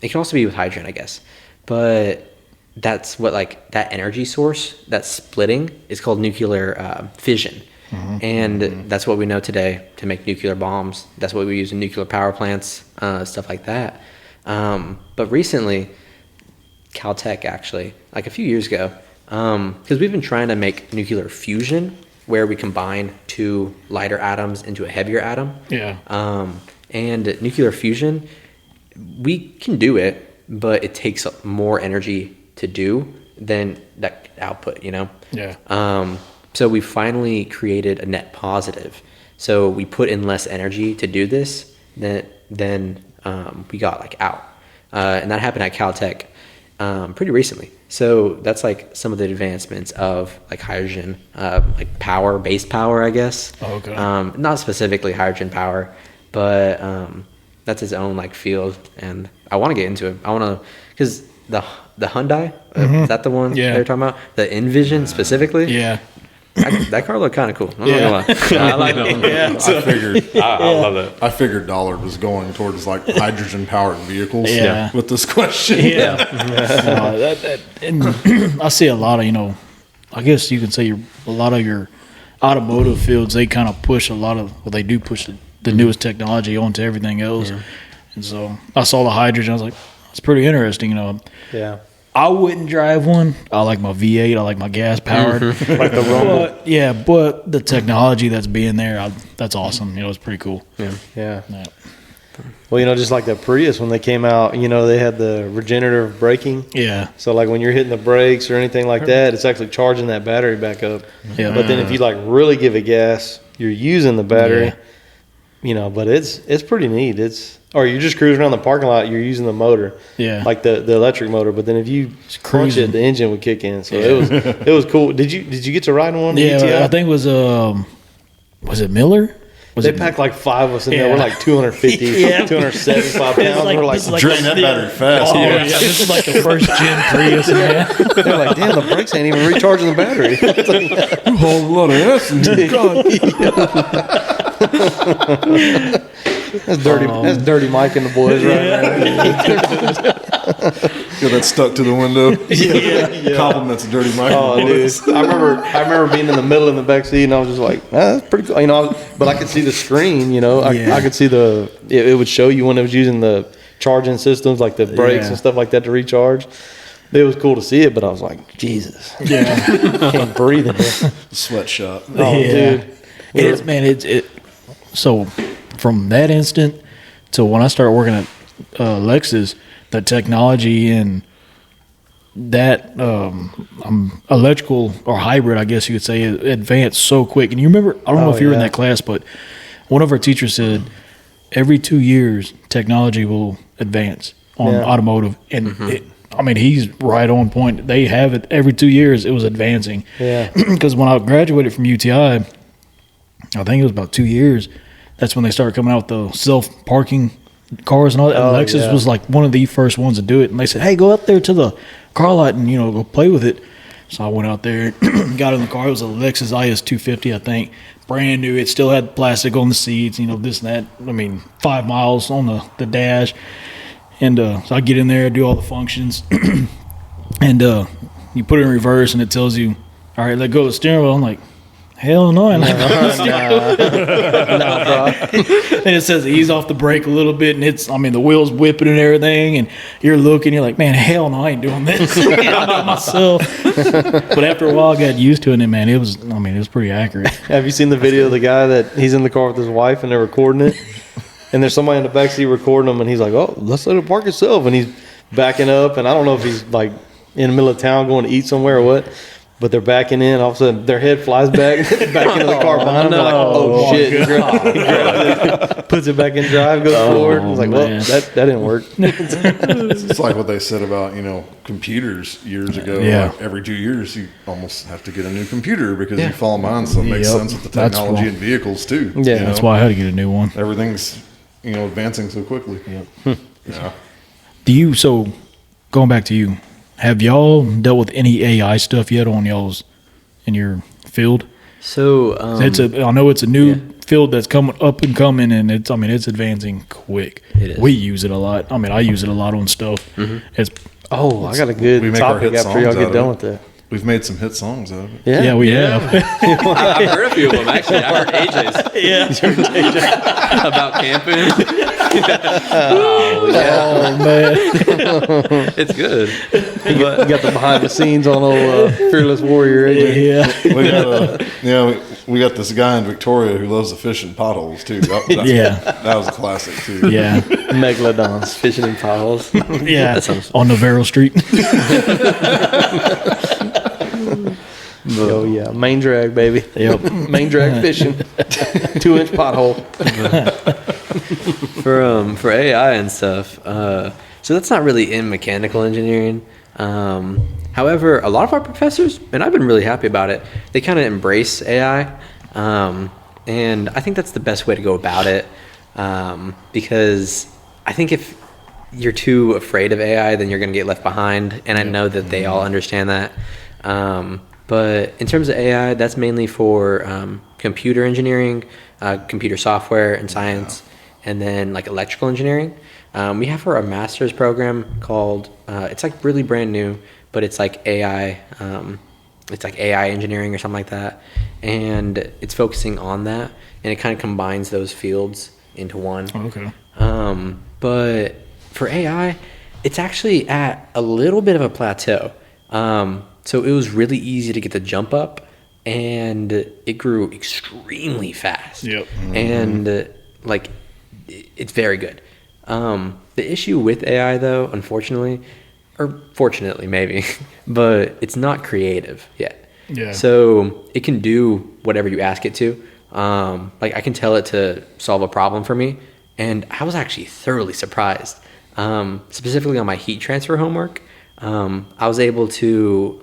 It can also be with hydrogen, I guess, but that's what like that energy source, that splitting is called nuclear fission. And that's what we know today to make nuclear bombs. That's what we use in nuclear power plants, stuff like that. But recently, Caltech actually, like a few years ago, because we've been trying to make nuclear fusion where we combine two lighter atoms into a heavier atom. Yeah. And nuclear fusion, we can do it, but it takes more energy to do than that output, you know? Yeah. So we finally created a net positive. So we put in less energy to do this than we got like out. And that happened at Caltech pretty recently. So that's like some of the advancements of like hydrogen, like power, base power, I guess. Oh, okay. Not specifically hydrogen power, but that's its own like field. And I want to get into it. I want to, because the Hyundai, is that the one they're talking about? The Envision specifically? Yeah. That car looked kind of cool. I'm not gonna lie. I like it. Yeah. I figured I love it. I figured Dollard was going towards like hydrogen powered vehicles Yeah. with this question. Yeah. And I see a lot of, I guess you can say a lot of your automotive fields, they kind of push they do push the newest technology onto everything else. Yeah. And so I saw the hydrogen. I was like, it's pretty interesting, Yeah. I wouldn't drive one. I like my V8. I like my gas powered. Like the Rumble. But the technology that's being there, that's awesome. It's pretty cool. Yeah. Yeah. Yeah. Well, just like the Prius when they came out, they had the regenerative braking. Yeah. So like when you're hitting the brakes or anything like that, it's actually charging that battery back up. Yeah. But then if you like really give it gas, you're using the battery. But it's pretty neat. Or you're just cruising around the parking lot, you're using the motor. Yeah. Like the electric motor, but then if you crunch cruising. it, the engine would kick in. So it was cool. Did you get to ride in one? Yeah. ETI? I think it was it Miller? They packed like 5 of us in there. Yeah. We're like 250, Yeah. 275 pounds. We're like, Drain that battery fast. Oh, yeah. This is like the first gen Prius, man. they're like, damn, the brakes ain't even recharging the battery. You hold a lot of ass in your God. That's dirty Mike and the boys right there. Yeah, that's stuck to the window. Yeah. Compliments of Dirty Mike. Oh, dude! I remember being in the middle in the back seat, and I was just like, "That's pretty cool," But I could see the screen, I could see it would show you when it was using the charging systems, like the brakes and stuff like that to recharge. It was cool to see it, but I was like, Jesus, can't breathe in here. Sweatshop. Oh, dude, It is, man. So from that instant to when I started working at Lexus, the technology and that electrical or hybrid, I guess you could say, advanced so quick. And you remember, I don't know if you were in that class, but one of our teachers said every 2 years technology will advance on automotive. And he's right on point. They have it every 2 years. It was advancing. Yeah. Because when I graduated from UTI, I think it was about 2 years. That's when they started coming out with the self-parking cars and all that. And Lexus was like one of the first ones to do it. And they said, hey, go up there to the car lot and, go play with it. So I went out there, got in the car. It was a Lexus IS 250, I think. Brand new. It still had plastic on the seats, this and that. I mean, 5 miles on the dash. And so I get in there, do all the functions. And you put it in reverse and it tells you, all right, let go of the steering wheel. I'm like, hell no. And it says ease off the brake a little bit, and the wheel's whipping and everything, and you're looking, you're like, man, hell no, I ain't doing this. I'm doing myself. But after a while, I got used to it, and man, it was pretty accurate. Have you seen the video of the guy that he's in the car with his wife and they're recording it? And there's somebody in the backseat recording him, and he's like, oh, let's let it park itself. And he's backing up, and I don't know if he's like in the middle of town going to eat somewhere or what. But they're backing in. All of a sudden, their head flies back into the car behind them. They're like, "Oh shit!" He grabs it, puts it back in drive, goes forward. I was like, "Well, that didn't work." It's like what they said about computers years ago. Yeah. Like every 2 years, you almost have to get a new computer because you fall behind. So it makes sense with the technology in vehicles too. Yeah, that's why I had to get a new one. Everything's advancing so quickly. Yeah. So going back to you. Have y'all dealt with any AI stuff yet in your field? So I know it's a new field that's coming up and coming, and it's advancing quick. It is. We use it a lot. I use it a lot on stuff. Mm-hmm. I got a good we make our topic hit after y'all songs get done out with of that. We've made some hit songs out of it. Yeah, we have. I've heard a few of them actually. I heard AJ's. About camping. Oh man, It's good. You got the behind the scenes on old Fearless Warrior. yeah. We got this guy in Victoria who loves to fish in potholes too. That was a classic too. Yeah, Megalodons. Fishing in potholes. yeah. That sounds On Navarro Street. Oh yeah, main drag, baby. Yep. Main drag fishing. 2-inch pothole. for AI and stuff. So that's not really in mechanical engineering. However, a lot of our professors, and I've been really happy about it, they kind of embrace AI. And I think that's the best way to go about it. Because I think if you're too afraid of AI, then you're going to get left behind. And I know that they all understand that. But in terms of AI, that's mainly for computer engineering, computer software and science, and then like electrical engineering. We have for a master's program called, it's like really brand new, but it's like AI, it's like AI engineering or something like that. And it's focusing on that, and it kind of combines those fields into one. Okay. But for AI, it's actually at a little bit of a plateau. So it was really easy to get the jump up, and it grew extremely fast. Yep. Mm-hmm. And it's very good. The issue with AI, though, unfortunately, or fortunately maybe, but it's not creative yet. Yeah. So it can do whatever you ask it to. I can tell it to solve a problem for me, and I was actually thoroughly surprised. Specifically on my heat transfer homework. I was able to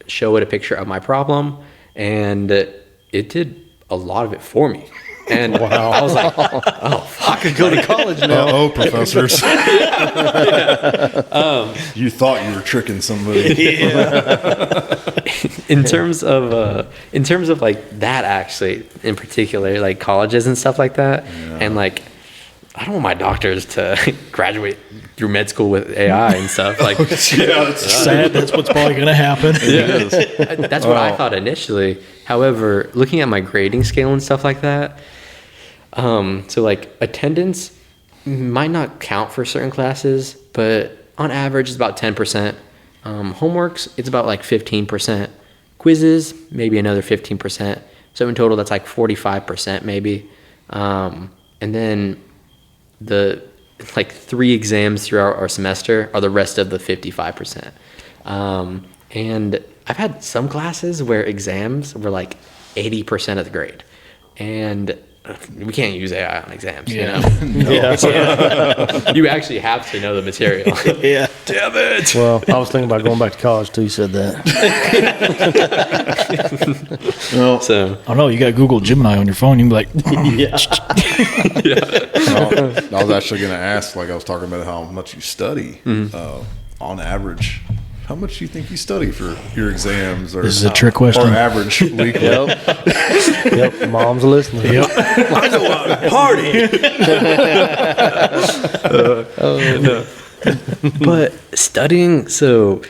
show it a picture of my problem, and it did a lot of it for me. And I was like, oh, fuck. I could go to college now. Professors. You thought you were tricking somebody. In terms of that, actually, in particular, colleges and stuff like that, and I don't want my doctors to graduate through med school with AI and stuff. It's sad. That's what's probably going to happen. That's what I thought initially. However, looking at my grading scale and stuff like that, attendance might not count for certain classes, but on average, it's about 10%. Homeworks, it's about 15%. Quizzes, maybe another 15%. So in total, that's 45% maybe. And then the 3 exams throughout our semester are the rest of the 55%. And I've had some classes where exams were 80% of the grade. And we can't use AI on exams. Yeah. You know, you actually have to know the material. Yeah. Damn it. Well, I was thinking about going back to college till you said that. Well, So I don't know. You got Google Gemini on your phone. You can be like, I was actually going to ask, like I was talking about how much you study on average. How much do you think you study for your exams? Or, this is a trick question. Or average weekly? Yep, mom's listening. Yep. I go out and party. But studying, so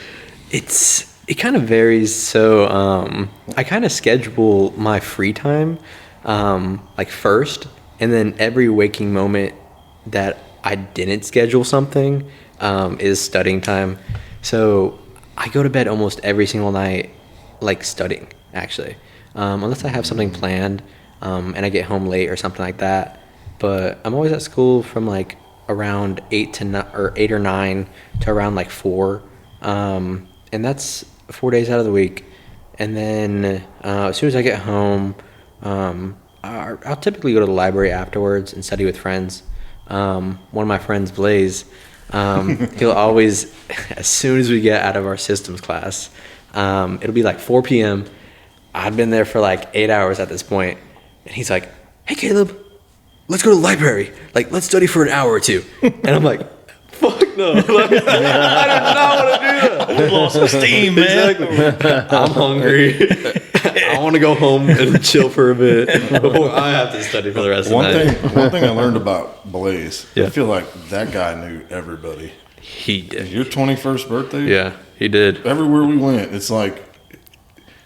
it kind of varies. So I kind of schedule my free time like first, and then every waking moment that I didn't schedule something is studying time. So I go to bed almost every single night like studying, actually, unless I have something planned and I get home late or something like that. But I'm always at school from like around 8 or 9 to around like 4, and that's 4 days out of the week. And then as soon as I get home, I'll typically go to the library afterwards and study with friends. One of my friends, Blaze, he'll always, as soon as we get out of our systems class, it'll be like 4 p.m. I've been there for like 8 hours at this point, and he's like, "Hey, Caleb, let's go to the library. Like, let's study for an hour or two." And I'm like, "Fuck no! Like, I do not want to do that. Lost some steam, man. Exactly. I'm hungry. I want to go home and chill for a bit before I have to study for the rest of the night." One thing I learned about Blaze, Yeah. I feel like that guy knew everybody. He did. Your 21st birthday? Yeah, he did. Everywhere we went, it's like,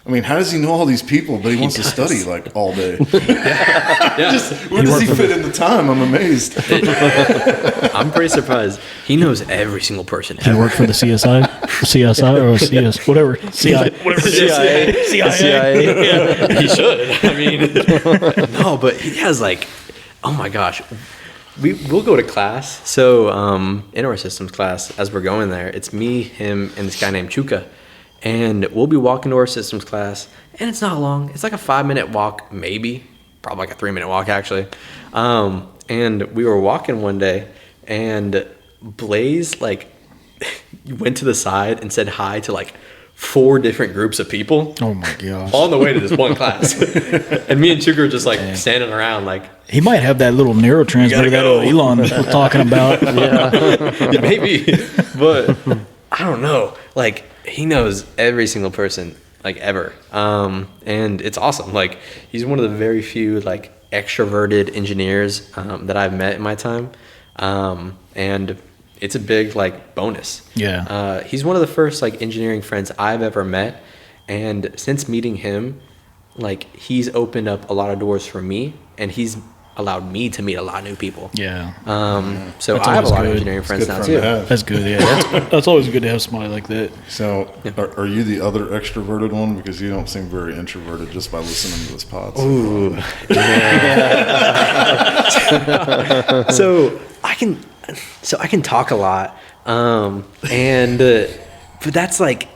I mean, how does he know all these people, but he wants to study like all day? Yeah. Where does he fit in the time? I'm amazed. I'm pretty surprised. He knows every single person He ever. worked for the CSI or CS, whatever. CIA. Whatever. CIA. He should. I mean, no, but he has like, oh my gosh. We'll go to class. So in our systems class, as we're going there, it's me, him, and this guy named Chuka. And we'll be walking to our systems class, and it's not long. It's like a 5-minute walk, maybe. Probably like a 3-minute walk, actually. And we were walking one day, and Blaze, like, went to the side and said hi to, like, 4 different groups of people. Oh my gosh. On the way to this one class. And me and Chuka were just, like, standing around, like, He might have that little neurotransmitter that go. Elon was talking about. yeah, maybe. But I don't know. Like, he knows every single person, like, ever. And it's awesome. Like, he's one of the very few, like, extroverted engineers that I've met in my time. And it's a big, like, bonus. Yeah. He's one of the first, like, engineering friends I've ever met. And since meeting him, like, he's opened up a lot of doors for me, and he's allowed me to meet a lot of new people. Yeah. So That's I have a always lot of good. engineering friends Good now friend too. to have. That's good. Yeah. That's always good to have somebody like that. So, are you the other extroverted one? Because you don't seem very introverted just by listening to this pod. Ooh. So I can talk a lot, and but that's like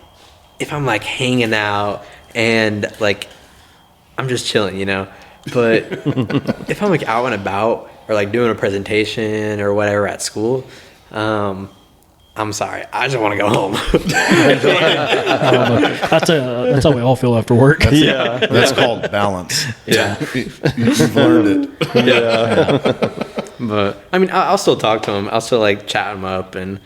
if I'm like hanging out and like I'm just chilling, you know. But if I'm like out and about or like doing a presentation or whatever at school, I'm sorry, I just want to go home. That's how we all feel after work. That's called balance. Yeah. You've learned it. Yeah. But I mean, I'll still talk to him. I'll still like chat him up and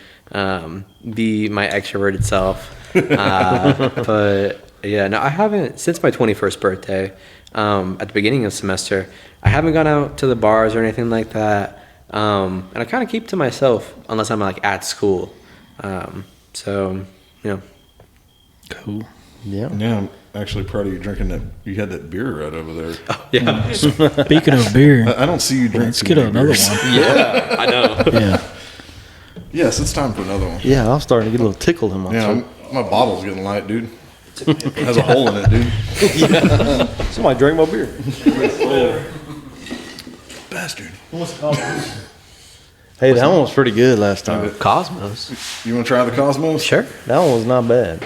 be my extroverted self. But yeah, no, I haven't since my 21st birthday. At the beginning of the semester, I haven't gone out to the bars or anything like that. And I kind of keep to myself unless I'm like at school. So you know. Cool. Yeah. Yeah, I'm actually proud of you drinking that. You had that beer right over there. Yeah. Speaking of beer, I don't see you drinking. let's get another beers. one. Yeah. I know. Yeah. Yes, it's time for another one. Yeah, I'm starting to get a little tickled in my Yeah, throat. my bottle's getting light, dude. It has a hole in it, dude. Somebody drank my beer. Bastard. Hey, that one was pretty good last time. Cosmos. You want to try the Cosmos? Sure. That one was not bad.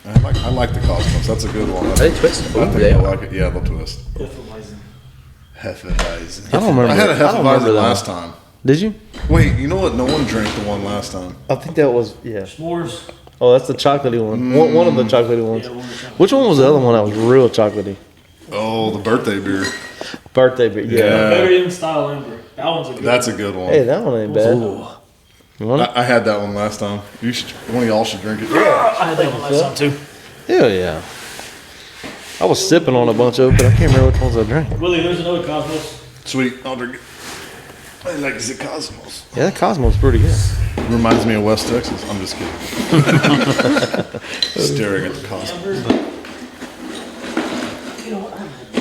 I like the Cosmos. That's a good one. They twist. I think I like it. Yeah, they'll twist. Hefeweizen. I don't remember. I had a I don't remember Hefeweizen that last one. time. Did you? Wait, you know what? No one drank the one last time. I think that was S'mores. Oh, that's the chocolatey one. One of the chocolatey ones. Yeah, one of the chocolatey. Which one was the other one that was real chocolatey? Oh, the birthday beer. Birthday beer. Yeah. Yeah. Better than Style Ember. That one's a good That's a good one. Hey, that one ain't bad. You want it? I had that one last time. You should. One of y'all should drink it. I had that one last time too. Hell yeah. I was sipping on a bunch of it, but I can't remember which ones I drank. Willie, there's another Cosmos. Sweet. I'll drink it. I like the Cosmos. Yeah, that Cosmo's pretty good. Reminds me of West Texas. I'm just kidding. Staring at the Cosmos.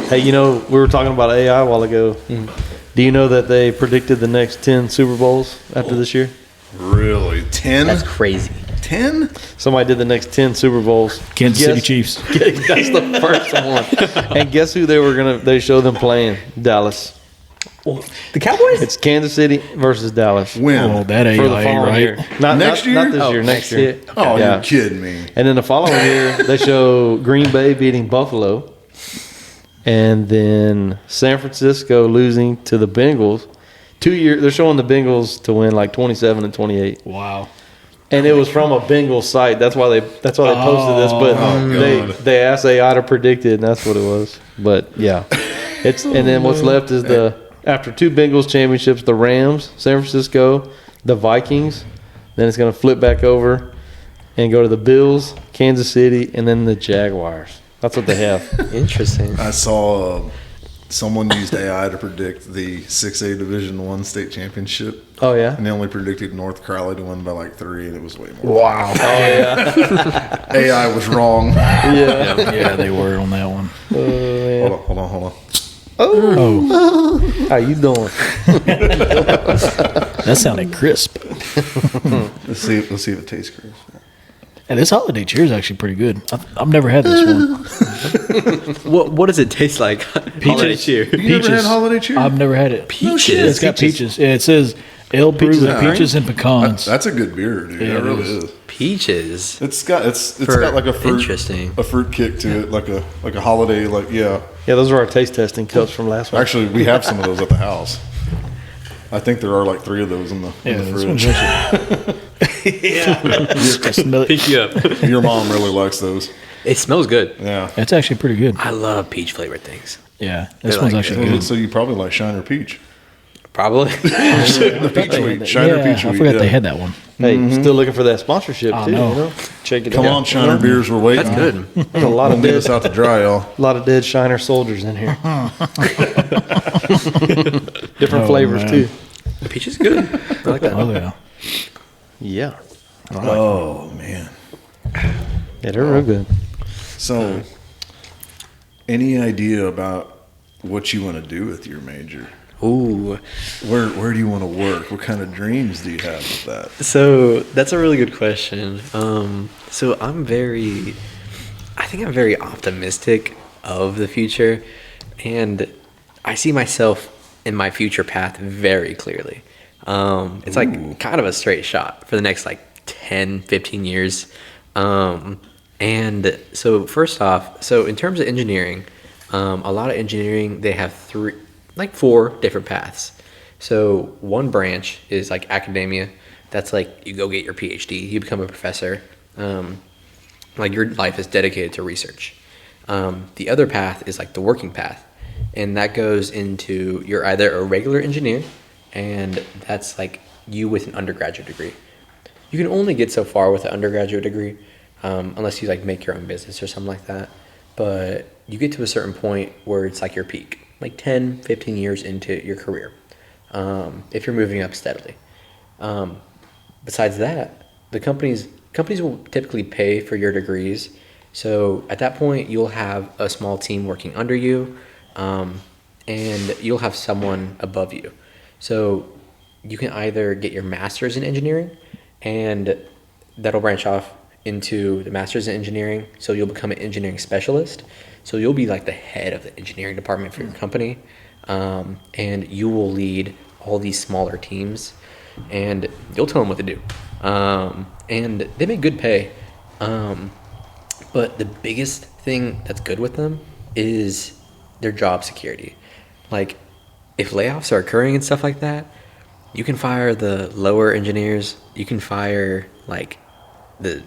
Hey, you know, we were talking about AI a while ago. Do you know that they predicted the next 10 Super Bowls after this year? Really? 10? That's crazy. 10? Somebody did the next 10 Super Bowls. Kansas City Guess- Chiefs. That's the first one. And guess who they showed them playing? Dallas. The Cowboys? It's Kansas City versus Dallas. When? Oh, that For the AI, following right? year. Not Next not, year? Not this Oh, year, next year. Oh, Yeah. you're kidding me. And then the following year, they show Green Bay beating Buffalo. And then San Francisco losing to the Bengals. 2 years, they're showing the Bengals to win like 27 and 28. Wow. And it was from a Bengals site. That's why they posted this. But Oh, God. they asked AI to predict it, and that's what it was. But yeah, and then what's left is after 2 Bengals championships, the Rams, San Francisco, the Vikings. Then it's going to flip back over and go to the Bills, Kansas City, and then the Jaguars. That's what they have. Interesting. I saw someone used AI to predict the 6A Division I state championship. Oh yeah. And they only predicted North Crowley to win by like 3, and it was way more. Wow. Oh yeah. AI was wrong. Yeah. Yeah, they were on that one. Hold on. Oh, How you doing? that sounded crisp. Let's see if it tastes good. And this holiday cheer is actually pretty good. I've never had this one. What does it taste like? Holiday cheer. You never had holiday cheer? I've never had it. Peaches. It's got peaches. Yeah, it says ale brew Peaches with and peaches and pecans. That's a good beer, dude. Yeah, it it really is. is. Peaches. It's got For- got like a fruit interesting. a fruit kick to it, like a holiday, like yeah. Yeah, those are our taste testing cups from last week. Actually, we have some of those at the house. I think there are like 3 of those in the this one's fridge. actually. Yeah. Just smell it. Pick you up. Your mom really likes those. It smells good. Yeah. It's actually pretty good. I love peach flavored things. Yeah, this They're one's like actually So, good. so you probably like Shiner Peach. Probably. The peach wheat. Shiner Yeah, Peach I wheat. forgot yeah. they had that one. Hey, still looking for that sponsorship I too. know. You know, check it Come out. on, Shiner beers, we're waiting. That's good. There's a lot Don't of leave dead, us out to dry, y'all. lot of dead Shiner soldiers in here. Different Oh, flavors man. too. The peach is good. I like that. Oh yeah. Yeah, Oh man. yeah, they're real good. So, any idea about what you want to do with your major? Ooh. Where do you want to work? What kind of dreams do you have with that? So that's a really good question. So I think I'm very optimistic of the future, and I see myself in my future path very clearly. It's like kind of a straight shot for the next like 10, 15 years. And so first off, so in terms of engineering, a lot of engineering, they have 4 different paths. So one branch is like academia. That's like you go get your PhD, you become a professor. Like your life is dedicated to research. The other path is like the working path. And that goes into you're either a regular engineer, and that's like you with an undergraduate degree. You can only get so far with an undergraduate degree, unless you like make your own business or something like that. But you get to a certain point where it's like your peak, like 10, 15 years into your career, if you're moving up steadily. Besides that, the companies will typically pay for your degrees. So at that point, you'll have a small team working under you, and you'll have someone above you. So you can either get your master's in engineering, and that'll branch off into the master's in engineering. So you'll become an engineering specialist. So you'll be like the head of the engineering department for your company, and you will lead all these smaller teams, and you'll tell them what to do. And they make good pay. But the biggest thing that's good with them is their job security. Like if layoffs are occurring and stuff like that, you can fire the lower engineers. You can fire like the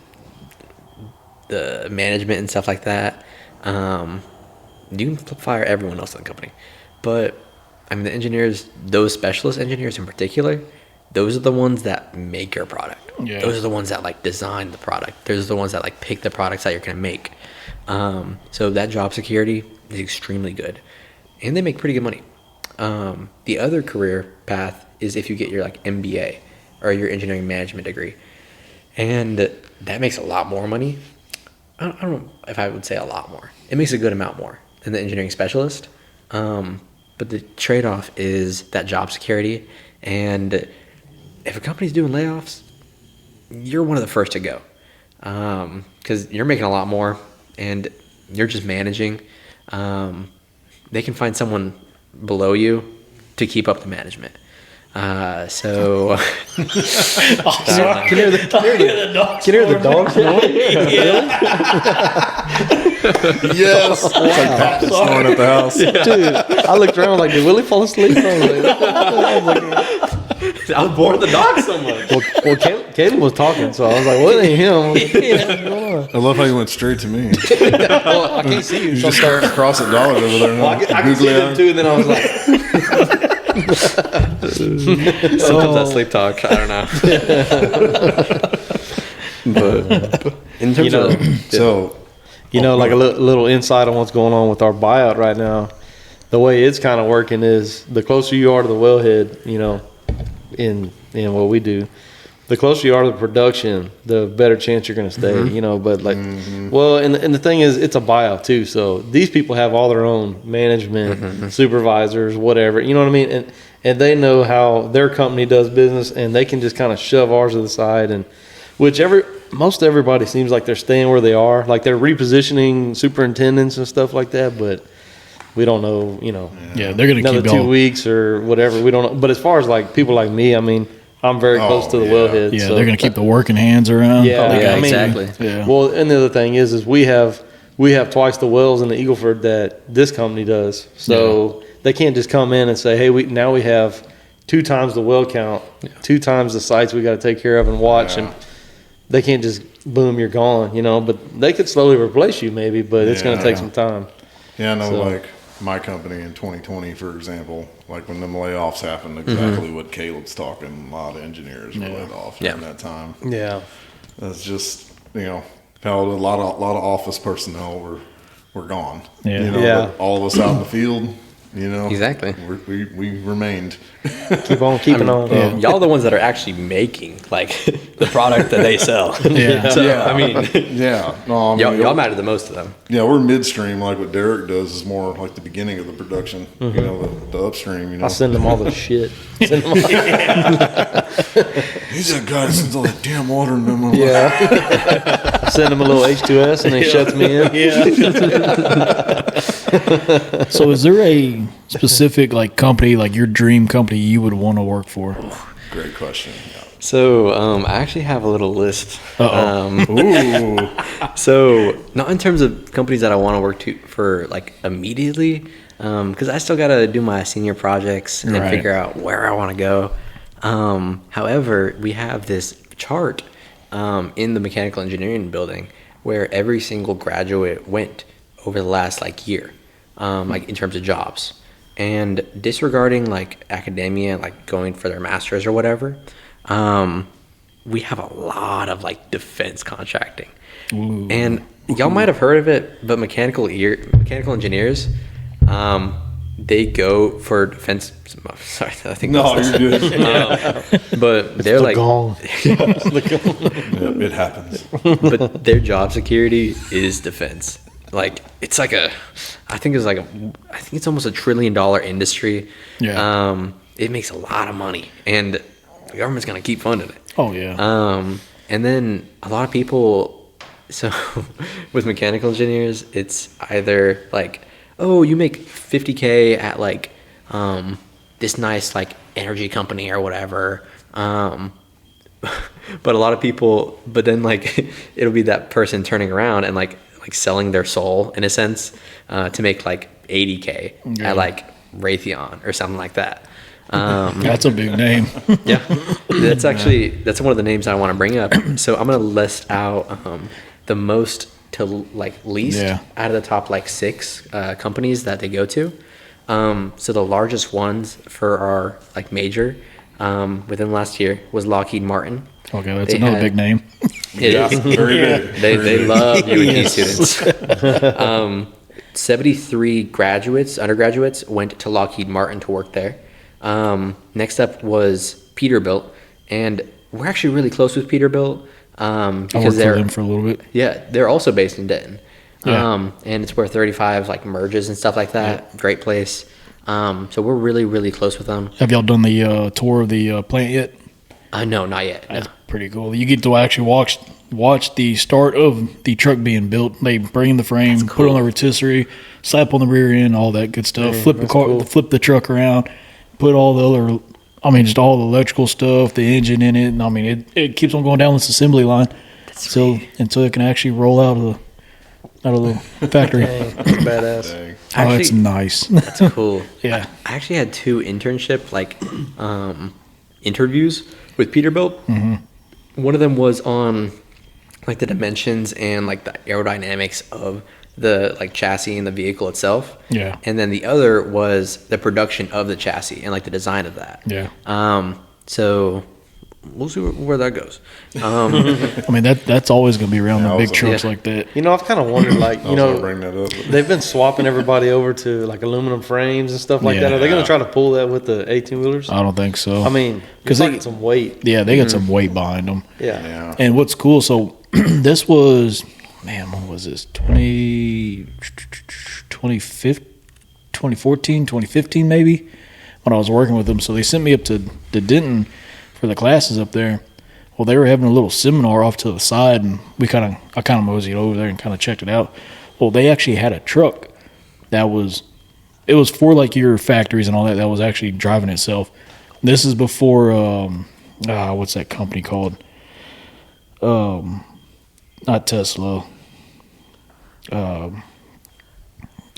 management and stuff like that. You can fire everyone else in the company. But I mean, the engineers, those specialist engineers in particular, those are the ones that make your product. Yeah. Those are the ones that like design the product. Those are the ones that like pick the products that you're going to make. So that job security is extremely good, and they make pretty good money. The other career path is if you get your like MBA or your engineering management degree, and that makes a lot more money. I don't know if I would say a lot more. It makes a good amount more than the engineering specialist. But the trade-off is that job security, and if a company's doing layoffs, you're one of the first to go, because you're making a lot more and you're just managing. They can find someone below you to keep up the management. So Can you hear the dogs? Yes. It's like Pat snoring at the house. Dude, I looked around like, did Willie fall asleep? I was like, I was bored of the dog so much. well, Caleb was talking, so I was like, well, it ain't him. I love how you went straight to me. Well, I can't see you. You So just staring across at Dollar over there. well, I can see them too, and then I was like, Sometimes I sleep talk. I don't know. But in terms of So, like a little insight on what's going on with our buyout right now. The way it's kind of working is the closer you are to the wellhead, in what we do, the closer you are to the production, the better chance you're going to stay, but like, well, and the thing is, it's a buyout too. So these people have all their own management, supervisors, whatever, you know what I mean? And they know how their company does business, and they can just kind of shove ours to the side, and most everybody seems like they're staying where they are. Like they're repositioning superintendents and stuff like that, but we don't know, Yeah, they're going to another keep 2 going. weeks or whatever. We don't know. But as far as like people like me, I mean, I'm very close to the wellhead. Yeah, so. they're going to keep the working hands around. Yeah, Yeah, I mean, exactly. Yeah. Well, and the other thing is we have twice the wells in the Eagle Ford that this company does. So they can't just come in and say, hey, we have 2 times the well count, 2 times the sites we got to take care of and watch, and they can't just boom, you're gone, But they could slowly replace you maybe, but it's going to take some time. yeah, I know, So- like my company in 2020, for example, like when them layoffs happened, exactly what Caleb's talking, a lot of engineers were laid off during that time. Yeah. That's just, how a lot of office personnel were gone. Yeah. But all of us out in the field, Exactly. we remained. Keep on keeping on. Y'all are the ones that are actually making like the product that they sell. Yeah. So Yeah. I mean, Yeah, no, I mean, y'all matter the most to them. yeah, we're midstream. Like what Derek does is more like the beginning of the production. The upstream. I send them all the shit. Send them all- He's that guy that sends all that damn water in them. Yeah. I send them a little H2S and they shuts me in. So is there a specific like company, like your dream company you would want to work for? Great question. Yeah. So I actually have a little list. Ooh. So not in terms of companies that I want to work for like immediately, because I still got to do my senior projects and Right. figure out where I want to go. However, we have this chart in the mechanical engineering building where every single graduate went over the last like year, like in terms of jobs, and disregarding like academia, like going for their masters or whatever. We have a lot of like defense contracting. Ooh. And y'all might have heard of it, but mechanical engineers, they go for defense. Sorry, I think No, that's you're good. but they're like, Gone. Yeah, it happens. but their job security is defense. Like it's like I think it's almost $1 trillion industry. Yeah. It makes a lot of money, and the government's gonna keep funding it. Oh yeah. And then a lot of people, so with mechanical engineers, it's either like, oh, you make $50K at like this nice like energy company or whatever. But a lot of people, but then like it'll be that person turning around and like selling their soul in a sense to make like $80K Yeah. at like Raytheon or something like that. That's a big name. Yeah, that's one of the names I want to bring up. So I'm gonna list out the most to like least out of the top like 6 companies that they go to. So the largest ones for our like major within last year was Lockheed Martin. Okay, that's another big name. It is. Very big. They love UNT students. 73 undergraduates went to Lockheed Martin to work there. Next up was Peterbilt, and we're actually really close with Peterbilt because I worked they're for them for a little bit. Yeah, they're also based in Denton. Yeah. And it's where 35 like merges and stuff like that. Yeah. Great place. So we're really, really close with them. Have y'all done the tour of the plant yet? No, not yet. No. That's pretty cool. You get to actually watch the start of the truck being built. They bring in the frame, put it on the rotisserie, slap on the rear end, all that good stuff. Flip the car, flip the truck around, put all the other, just all the electrical stuff, the engine in it. And it keeps on going down this assembly line until it can actually roll out of the factory. Dang, that's badass. Dang. Oh, it's nice. That's cool. Yeah. I actually had 2 internship interviews with Peterbilt. Mm-hmm. One of them was on like the dimensions and like the aerodynamics of the like chassis and the vehicle itself. Yeah. And then the other was the production of the chassis and like the design of that. Yeah. So we'll see where that goes. That's always going to be around the big trucks like that. I've kind of wondered, like, bring that up. they've been swapping everybody over to like aluminum frames and stuff like that. Are they going to try to pull that with the 18-wheelers? I don't think so. Because they get some weight. Yeah, they got some weight behind them. Yeah. And what's cool, so this was, when was this? 2014, 2015 maybe, when I was working with them. So they sent me up to Denton for the classes up there. Well, they were having a little seminar off to the side, and I kind of moseyed over there and kind of checked it out. Well, they actually had a truck it was for like your factories and all that was actually driving itself. This is before what's that company called? Not Tesla. I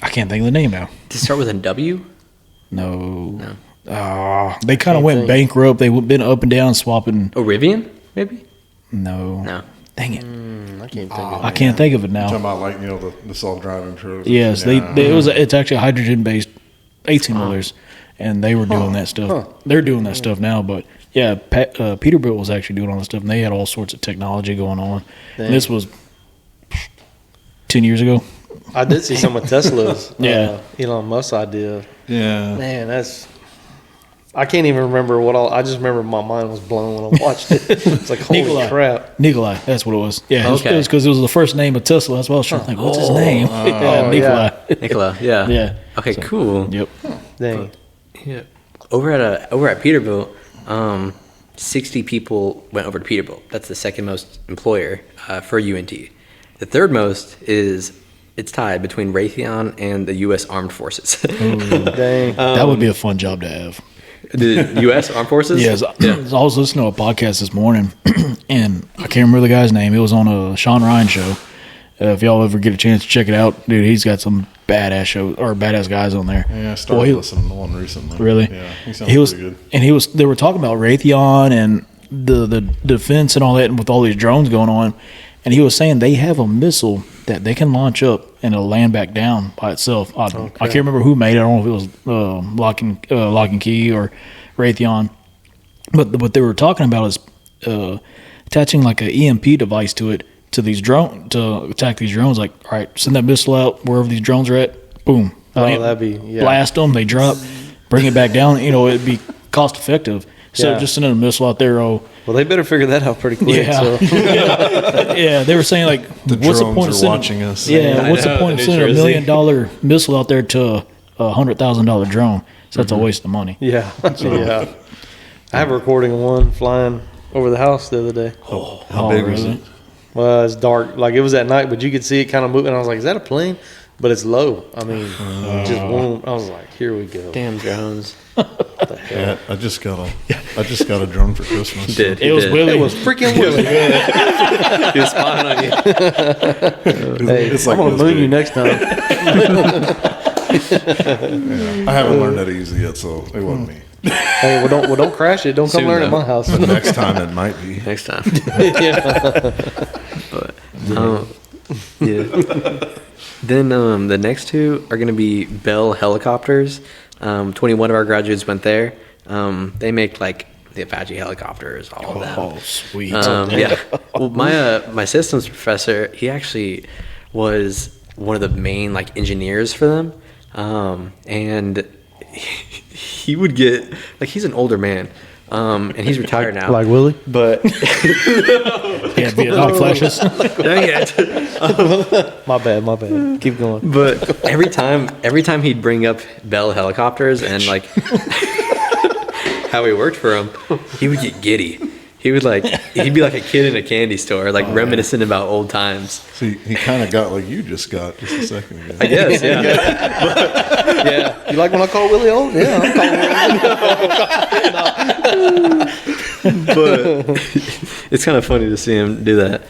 can't think of the name now. Does it start with a W? No. They kind of went bankrupt. They've been up and down swapping. Rivian, maybe? No. Dang it. I can't think of it. I can't think of it now. Talking about like the self-driving trucks. Yes, it's actually hydrogen-based 18-wheelers, and they were doing that stuff. They're doing that stuff now, but yeah, Peterbilt was actually doing all this stuff, and they had all sorts of technology going on. And this was 10 years ago. I did see some of Tesla's Elon Musk's idea. Yeah. Man, I can't even remember I just remember my mind was blown when I watched it. It's like, holy crap. Nikolai, that's what it was. Yeah, okay. It was because it was the first name of Tesla. That's why I was trying to think, what's his name? Nikolai. Nicola, yeah. Yeah. Okay, cool. Yep. Dang. Yeah. Over at Peterbilt, 60 people went over to Peterbilt. That's the second most employer for UNT. The third most it's tied between Raytheon and the U.S. Armed Forces. Dang. That would be a fun job to have. The U.S. Armed Forces? Yes. I was listening to a podcast this morning, and I can't remember the guy's name. It was on a Sean Ryan show. If y'all ever get a chance to check it out, dude, he's got some badass guys on there. Yeah, I started listening to one recently. Really? Yeah, he sounds pretty good. And they were talking about Raytheon and the defense and all that, and with all these drones going on. And he was saying they have a missile that they can launch up and it'll land back down by itself. I can't remember who made it. I don't know if it was Lock and Key or Raytheon. But what they were talking about is attaching like an EMP device to it to attack these drones. Like, all right, send that missile out wherever these drones are at. Boom. That'd be blast them. They drop. Bring it back down. It'd be cost effective. So just sending a missile out there. Well, they better figure that out pretty quick. Yeah, So. yeah. They were saying like, what's the point of sending? Watching us. Yeah, what's the point of sending $1 million missile out there to a $100,000 drone? So that's a waste of money. Yeah, yeah. I have a recording of one flying over the house the other day. How big was it? Well, it's dark. Like, it was at night, but you could see it kind of moving. I was like, is that a plane? But it's low. I mean, just boom. I was like, here we go. Damn drones. What the hell? Yeah, I just got a drone for Christmas. Did. It was Willie. It was freaking Willie. He was spying on you. Hey, It's like I'm going to this moon you big. next time. I haven't learned how to use it yet, so it wasn't me. Hey, well, don't crash it. Don't come Soon, learn at though. my house. But next time it might be. Next time. But, Then the next two are going to be Bell helicopters. 21 of our graduates went there. They make like the Apache helicopters, all of them. Oh, sweet. Yeah. Well, my systems professor, he actually was one of the main like engineers for them, and he would get like, he's an older man, and he's retired now. Like Willie? But Yeah, Vietnam flashes. dang it. My bad. Keep going. But every time he'd bring up Bell helicopters and like how he worked for him, he would get giddy. He'd be like a kid in a candy store, like reminiscent about old times. See, he kind of got like you just got just a second ago. I guess, yeah. Yeah. You like when I call Willie old? Yeah, I'm calling Willie. But it's kind of funny to see him do that.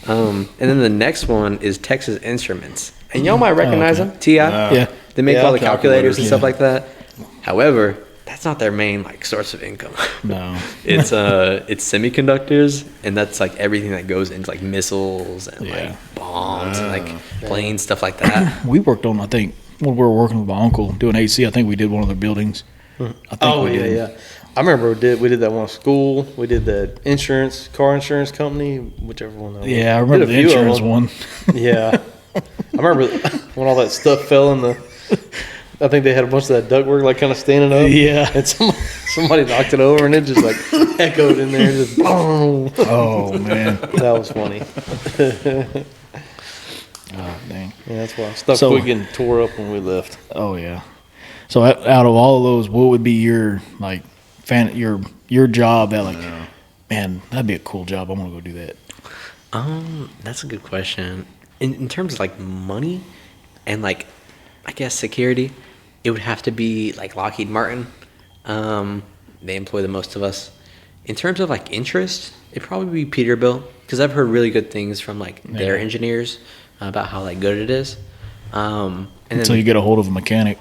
And then the next one is Texas Instruments, and y'all might recognize them. TI, Yeah. they make Yeah, all the calculators and yeah. stuff like that. However, that's not their main like source of income. No. It's semiconductors, and that's like everything that goes into like missiles and Yeah. like bombs and like planes, stuff like that. We worked on, I think, when we were working with my uncle doing AC, I think we did one of their buildings. I think we did. Yeah. I remember we did that one at school. We did the car insurance company, whichever one that was. Yeah, I remember Did the a few of insurance them. one. Yeah. I remember when all that stuff fell in the. I think they had a bunch of that ductwork like kind of standing up. Yeah. And somebody knocked it over and it just like echoed in there. Just boom. Oh, man. That was funny. Oh, dang. Yeah, that's why stuff So- quit getting tore up when we left. Oh, yeah. So out of all of those, what would be your, like, your job that, like, man, that'd be a cool job. I'm going to go do that. That's a good question. In terms of like money and like, I guess security, it would have to be like Lockheed Martin. They employ the most of us. In terms of like interest, it'd probably be Peterbilt, because I've heard really good things from like their engineers about how like good it is. And then, Until you get a hold of a mechanic.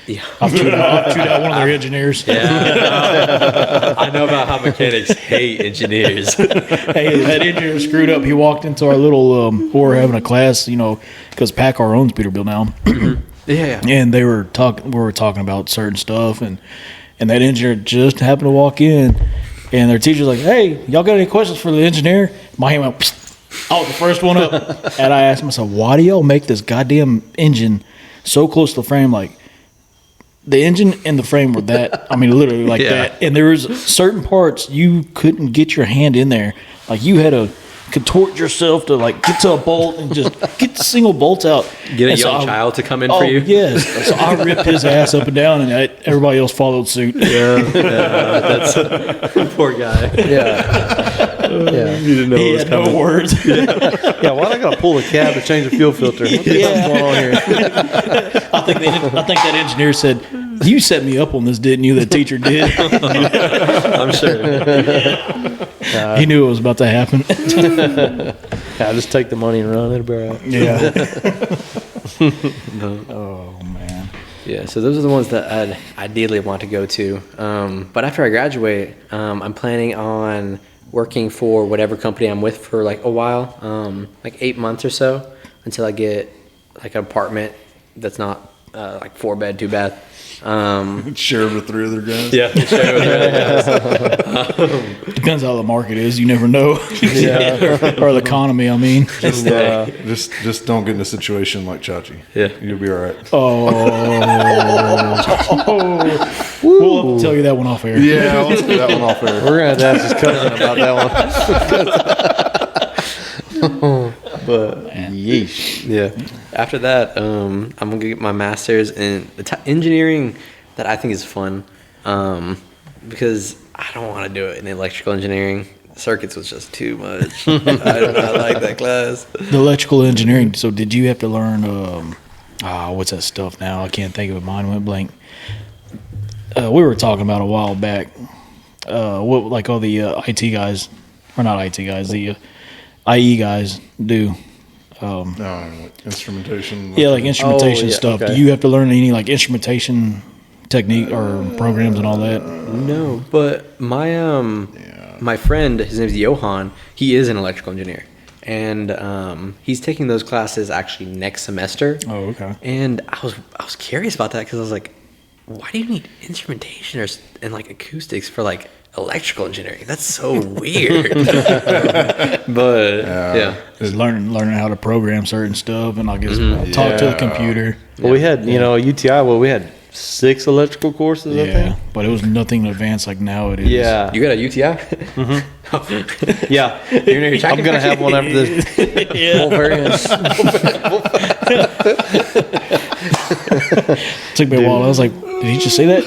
yeah, I've chewed out one of their engineers. I know about how mechanics hate engineers. Hey, that engineer screwed up. He walked into our little, we were having a class, because PACCAR owns Peterbilt now. Yeah. And we were talking about certain stuff, and that engineer just happened to walk in, and their teacher's like, "Hey, y'all got any questions for the engineer?" My hand went, psst. I was the first one up, and I asked myself, "Why do y'all make this goddamn engine so close to the frame? Like, the engine and the frame were that, I mean, literally like Yeah. that, and there was certain parts you couldn't get your hand in there, like you had to contort yourself to like get to a bolt and just get the single bolts out. Get a And so young I- child to come in Oh for you. yes, so I ripped his ass up and down, and everybody else followed suit. That's poor guy. Yeah. You didn't know He it was had coming. no words. Yeah, why I gotta pull the cab to change the fuel filter? What's going on here? I think that engineer said, "You set me up on this, didn't you?" The teacher did. I'm sure. He knew it was about to happen. Yeah, just take the money and run. It'll be all right. Yeah. Oh man. Yeah, so those are the ones that I'd ideally want to go to. But after I graduate, I'm planning on working for whatever company I'm with for like a while, like 8 months or so, until I get like an apartment that's not like 4-bed, 2-bath. Share with 3 other guys. Yeah, Depends how the market is. You never know. Yeah. or the economy. I mean. Just don't get in a situation like Chachi. Yeah. You'll be all right. Oh. We'll have to tell you that one off air. Yeah, let's get that one off there. We're gonna have to ask his cousin about that one. But yeesh. yeah. After that, I'm gonna get my master's in engineering that I think is fun, because I don't want to do it in electrical engineering. Circuits was just too much. I do not like that class. The electrical engineering. So did you have to learn? What's that stuff now? I can't think of it. Mine went blank. We were talking about a while back. What like all the IT guys, or not IT guys, the IE guys do. Instrumentation. Yeah, like instrumentation yeah, stuff. okay. Do you have to learn any like instrumentation technique or programs and all that? No, but my friend, his name's Johan. He is an electrical engineer, and he's taking those classes actually next semester. Oh, okay. And I was curious about that because I was like, why do you need instrumentation and like acoustics for like electrical engineering? That's so weird. But yeah. Just learning how to program certain stuff and I guess talk to the computer. Well, we had, UTI, we had 6 electrical courses, I think. But it was nothing advanced like now it is. Yeah. You got a UTI? Yeah. I'm going to have one after this. Took me a while. I was like, did he just say that?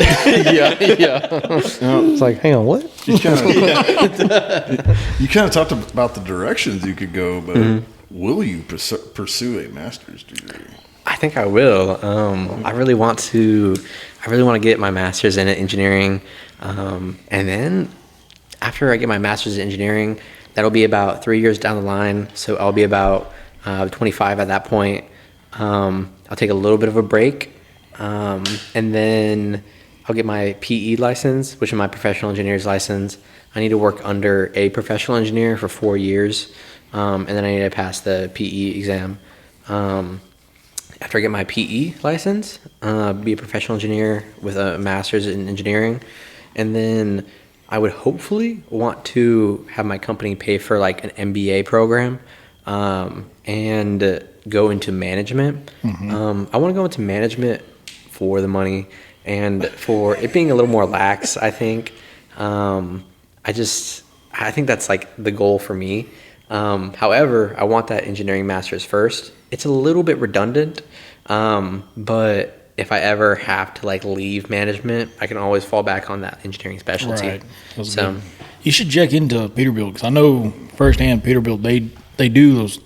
Yeah. It's like, hang on, what? You kind of talked about the directions you could go, but will you pursue a master's degree? I think I will. I really want to get my master's in engineering, and then after I get my master's in engineering, that'll be about 3 years down the line. So I'll be about 25 at that point. I'll take a little bit of a break, and then I'll get my PE license, which is my professional engineer's license. I need to work under a professional engineer for 4 years, and then I need to pass the PE exam. After I get my PE license, be a professional engineer with a master's in engineering, and then I would hopefully want to have my company pay for like an MBA program, and go into management. I want to go into management for the money and for it being a little more lax. I think. I think that's like the goal for me. However, I want that engineering master's first. It's a little bit redundant, but if I ever have to like leave management, I can always fall back on that engineering specialty. Right. That's So, good. You should check into Peterbilt because I know firsthand Peterbilt they do those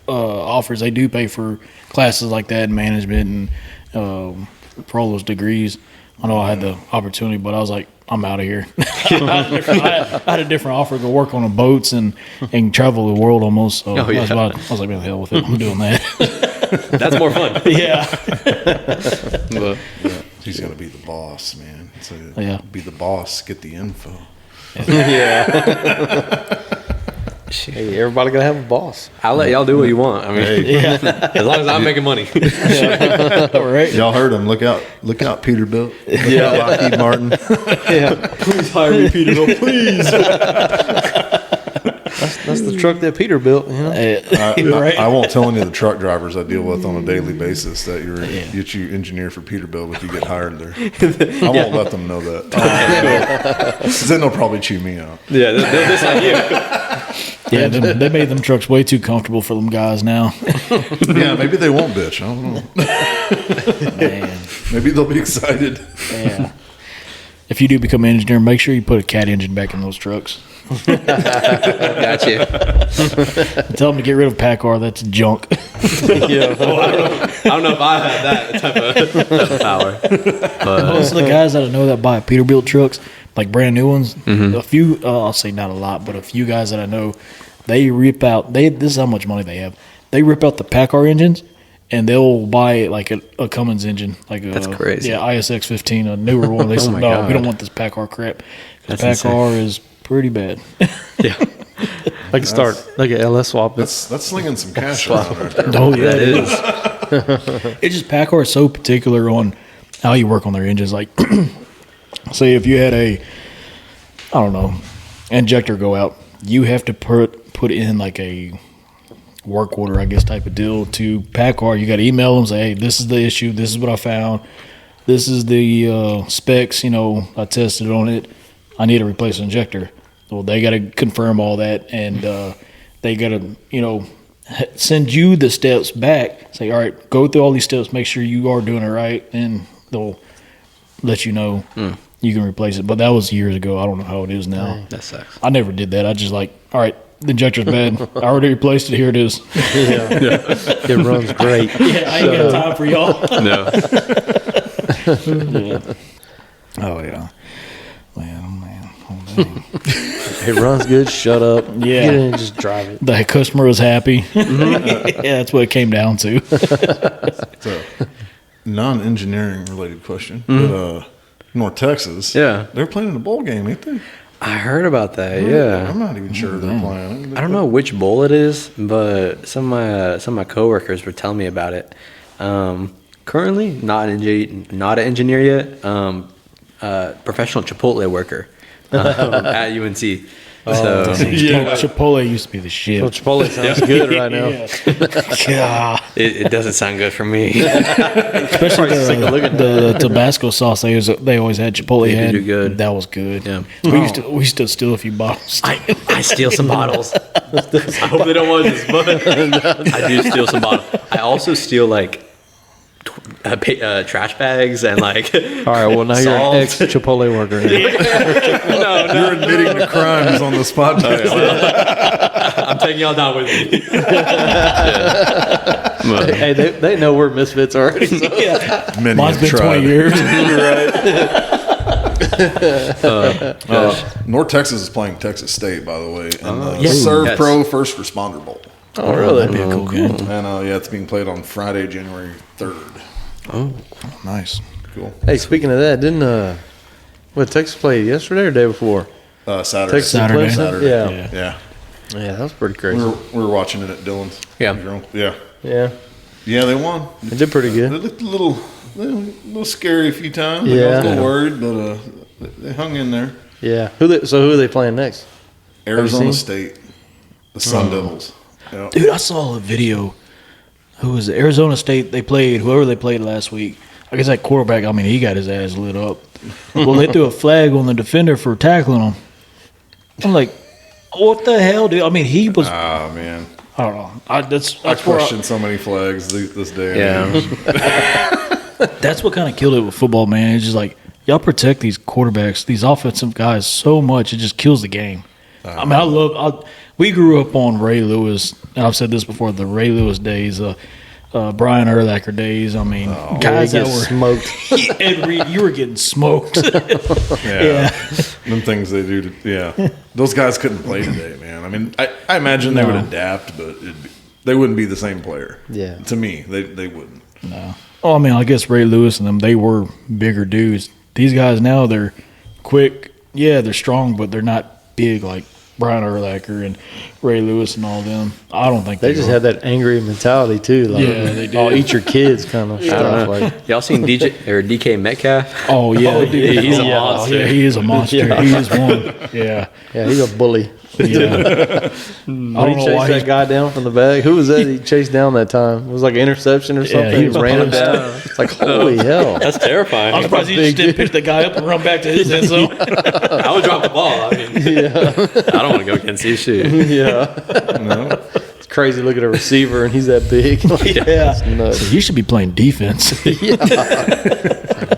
offers. They do pay for classes like that in management and for all those degrees. I know I had the opportunity, but I was like, I'm out of here. I had a different offer to go work on the boats and travel the world almost. So Oh, yeah. I was like, man, the hell with it. I'm doing that. that's more fun. Yeah. But, He's got to be the boss, man. So Yeah. be the boss, get the info. Hey, everybody got to have a boss. I'll let y'all do what you want. I mean, as long as I'm making money. All right. Y'all heard him. Look out, Peterbilt. Look out, Lockheed Martin. Please hire me, Peterbilt, please. That's the truck that Peter built, Right. I won't tell any of the truck drivers I deal with on a daily basis that you engineer for Peterbilt if you get hired there. I won't let them know that. Because then they'll probably chew me out. Yeah, they'll dislike you. Yeah, they made them trucks way too comfortable for them guys now. Yeah, maybe they won't, bitch. I don't know. Man. Maybe they'll be excited. Yeah. If you do become an engineer, make sure you put a cat engine back in those trucks. Gotcha. Tell them to get rid of PACCAR. That's junk. I don't know if I have that type of power. But Most of the guys that I know that buy Peterbilt trucks, like brand new ones, a few, I'll say not a lot, but a few guys that I know, they rip out, this is how much money they have. They rip out the PACCAR engines and they'll buy like a Cummins engine. That's crazy. Yeah, ISX 15, a newer one. They said, my no, God. we don't want this PACCAR crap. That's PACCAR is pretty bad. yeah, I can start like an LS swap. That's slinging some cash around right there. Oh, yeah, that it is. It's just PACCAR is so particular on how you work on their engines. Like, say if you had injector go out, you have to put in like a work order, I guess, type of deal to PACCAR. You got to email them, say, hey, this is the issue. This is what I found. This is the specs. I tested on it. I need to replace an injector. Well, they got to confirm all that, and they got to, send you the steps back. Say, all right, go through all these steps, make sure you are doing it right, and they'll let you know you can replace it. But that was years ago. I don't know how it is now. That sucks. I never did that. I just all right, the injector's bad. I already replaced it. Here it is. It runs great. Yeah, I ain't got time for y'all. No. Oh, yeah. Man, oh, dang. It runs good. Shut up. Yeah. Get in and just drive it. The customer was happy. Yeah, that's what it came down to. It's a non-engineering related question. But North Texas, Yeah. they're playing in a bowl game, ain't they? I heard about that. Yeah. I'm not even sure they're playing. I don't know which bowl it is, but some of my coworkers were telling me about it. Currently, not an engineer yet. Professional Chipotle worker at UNC. So Chipotle used to be the shit. Well, Chipotle sounds good right now. God. it doesn't sound good for me. Especially the Tabasco sauce they always had. Chipotle They had. do good. That was good. Yeah. We used to steal a few bottles. I steal some bottles. I hope they don't want this, but I do steal some bottles. I also steal like trash bags and like. All right, well, now you're an ex-Chipotle worker. You're admitting the crimes on this podcast. I'm taking y'all down with me. Hey, they know we're misfits already. So. Many Mine's have been tried. 20 years. North Texas is playing Texas State, by the way, in the Yes. Serve Yes. Pro First Responder Bowl. Oh, really? That'd be a cool game. And it's being played on Friday, January 3rd. Oh, nice. Cool. Hey, speaking of that, didn't Texas play yesterday or the day before? Saturday. Texas Saturday. Clemson? Saturday. Yeah. Yeah. Yeah, that was pretty We crazy. were watching it at Dillon's. Yeah. Yeah. Yeah, Yeah, they won. they did pretty They good. looked a little scary a few times. I Yeah. was a little worried, but they hung in there. Yeah. Who are they playing next? Arizona seen? State, the Sun Devils. Yeah. Dude, I saw a video. Who was it? Arizona State? They played whoever they played last week. I guess that quarterback. I mean, he got his ass lit up. Well, they threw a flag on the defender for tackling him. I'm like, what the hell, dude? I mean, he was. Ah, man. I don't know. That's I where question so many flags this day. Yeah. that's what kind of killed it with football, man. It's just like y'all protect these quarterbacks, these offensive guys so much, it just kills the game. I mean, we grew up on Ray Lewis, and I've said this before, the Ray Lewis days, Brian Urlacher days. I mean, guys that were smoked. you were getting smoked. Yeah. Them things they do. Those guys couldn't play today, man. I mean, I imagine they would adapt, but they wouldn't be the same player. Yeah. To me, they wouldn't. No. Oh, I mean, I guess Ray Lewis and them, they were bigger dudes. These guys now, they're quick. Yeah, they're strong, but they're not big like Brian Urlacher and Ray Lewis and all them. I don't think They just had that angry mentality too. Like, Yeah, they did. I'll eat your kids kind of stuff. Like, Y'all seen DK Metcalf? Oh, yeah. He's a monster. Yeah, he is a monster. Yeah. He is one. Yeah. yeah, he's a bully. Yeah. When he chased that guy down from the back, who was that he chased down that time? It was like an interception or something. he he was ran him punched. down. It's like, holy hell. That's terrifying. I'm surprised he just didn't pick the guy up and run back to his end zone. I would drop the ball. I mean, I don't want to go against his shit. Yeah. It's crazy looking at a receiver and he's that big. Like, Yeah. it's nuts. You should be playing defense.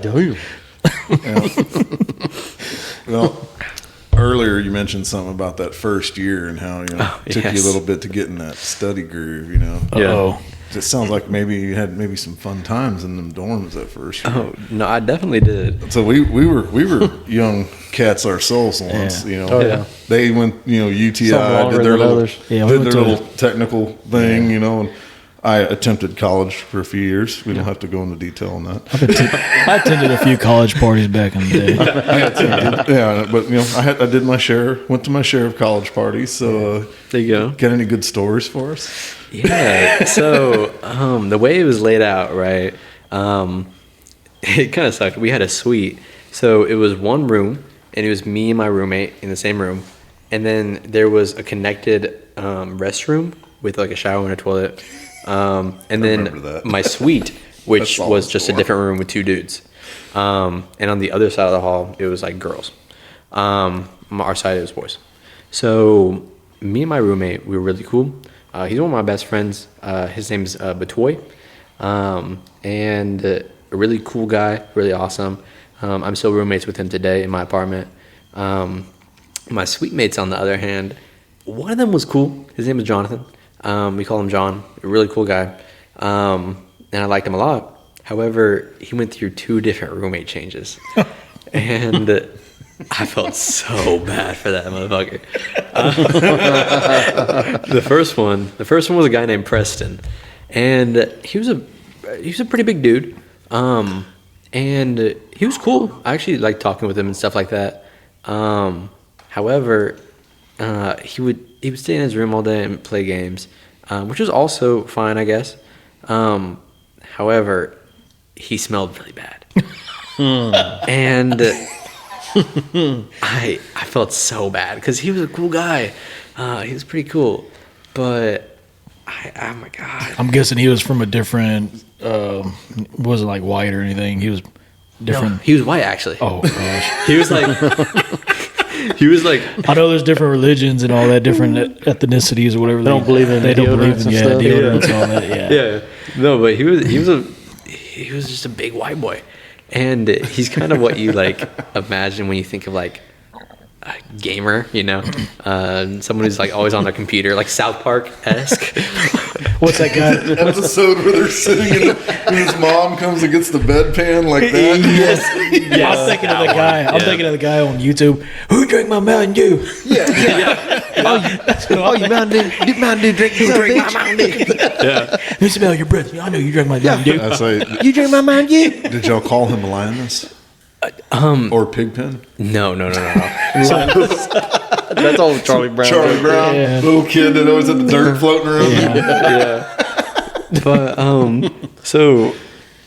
Damn. Well, earlier you mentioned something about that first year and how it took you a yes. little bit to get in that study groove. Oh, It sounds like maybe you had some fun times in them dorms that first year. Oh no, I definitely did. So we were young cats ourselves once. Oh, yeah. They went UTI Some longer did their than little others. Yeah, we did went their to- little technical thing, and I attempted college for a few years. We don't have to go into detail on that. I attended a few college parties back in the day. Yeah, but I did my share. Went to my share of college parties. So There you go. got any good stories for us? Yeah. So the way it was laid out, right? It kind of sucked. We had a suite, so it was one room, and it was me and my roommate in the same room, and then there was a connected restroom with like a shower and a toilet, and remember then that. my suite, which That's was always just a the different room with two dudes, and on the other side of the hall it was like girls. Our side it was boys. So me and my roommate, we were really cool. He's one of my best friends. His name's Batoy, and a really cool guy, really awesome. I'm still roommates with him today in my apartment. My suite mates, on the other hand, one of them was cool. His name was Jonathan. We call him John. A really cool guy, and I liked him a lot. However, he went through 2 different roommate changes, and I felt so bad for that motherfucker. The first one was a guy named Preston, and he was a pretty big dude. And he was cool. I actually liked talking with him and stuff like that. However, he would stay in his room all day and play games, which was also fine, I guess. However, he smelled really bad, and I felt so bad because he was a cool guy. He was pretty cool, but oh my god! I'm guessing he was from a different. Wasn't like white or anything. He was different. No, he was white actually. Oh gosh. He was like. He was like, I know there's different religions and all that, different ethnicities or whatever. They don't believe in deodorants and stuff. Deodorants and all that. Yeah. Yeah. No, but he was just a big white boy, and he's kind of what you like imagine when you think of like a gamer, you know, someone who's like always on their computer, like South Park-esque. What's that guy? Episode where they're sitting and his mom comes and gets the bedpan like that. Yes. I'm thinking of the guy. I'm thinking of the guy on YouTube. Who drank my Mountain Dew? Oh, you Mountain Dew drink my Mountain Dew. Yeah. Let me smell your breath. I know you drank my Mountain Dew. I say, You drink my Mountain Dew? did y'all call him Linus? Or Pigpen? No. That's all Charlie Brown. Charlie Brown, Yeah. little kid that always had the dirt floating around. Yeah. But so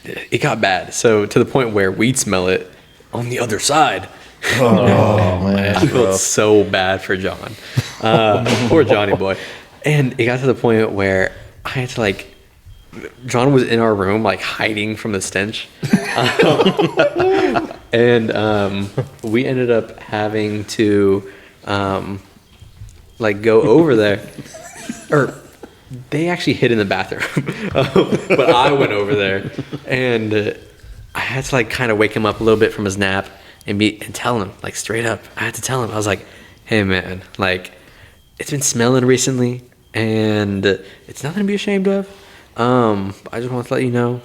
it got bad. So to the point where we'd smell it on the other side. Oh man, I felt so bad for John. Poor Johnny boy. And it got to the point where I had to like, John was in our room like hiding from the stench. And we ended up having to like go over there. Or they actually hid in the bathroom. But I went over there and I had to like kind of wake him up a little bit from his nap and tell him like straight up. I had to tell him, I was like, hey man, like it's been smelling recently and it's nothing to be ashamed of. I just want to let you know,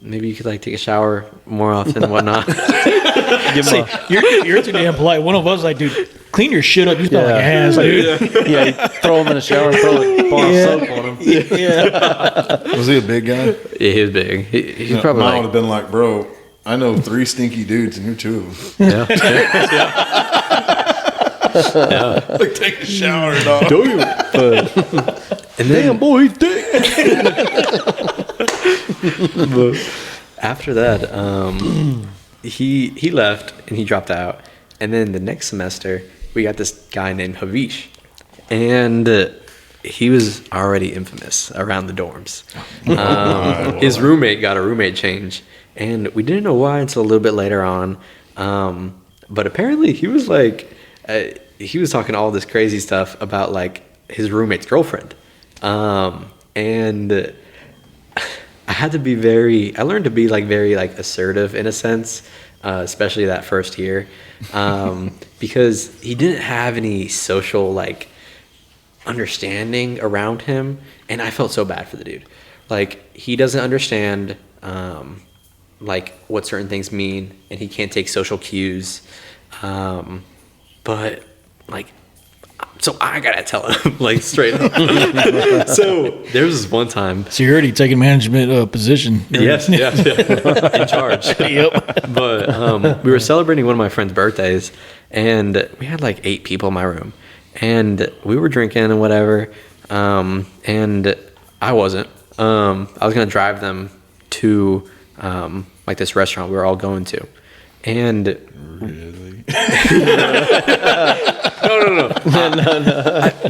maybe you could like take a shower more often and whatnot. See, you're too damn polite. One of us like, dude, clean your shit up. You smell like ass, dude. Yeah, you throw him in the shower and throw a bar of soap on him. Yeah. Was he a big guy? Yeah, he was big. He's No, probably mine would like, have been like, bro, I know 3 stinky dudes and you're 2 of them. Like, take a shower, dog. Do you? and then, Damn boy, he's dick. but after that, he left and he dropped out. And then the next semester, we got this guy named Havish, and he was already infamous around the dorms. His roommate got a roommate change, and we didn't know why until a little bit later on. But apparently, he was like, he was talking all this crazy stuff about like his roommate's girlfriend, and I had to be I learned to be like very like assertive in a sense, especially that first year, because he didn't have any social like understanding around him, and I felt so bad for the dude. Like he doesn't understand like what certain things mean, and he can't take social cues, but like, so I gotta tell him like straight up. So there was this one time. So you're already taking management position. Yes, yeah, in charge. Yep. But we were celebrating one of my friend's birthdays, and we had like 8 people in my room, and we were drinking and whatever. And I wasn't. I was gonna drive them to like this restaurant we were all going to, and Really? no.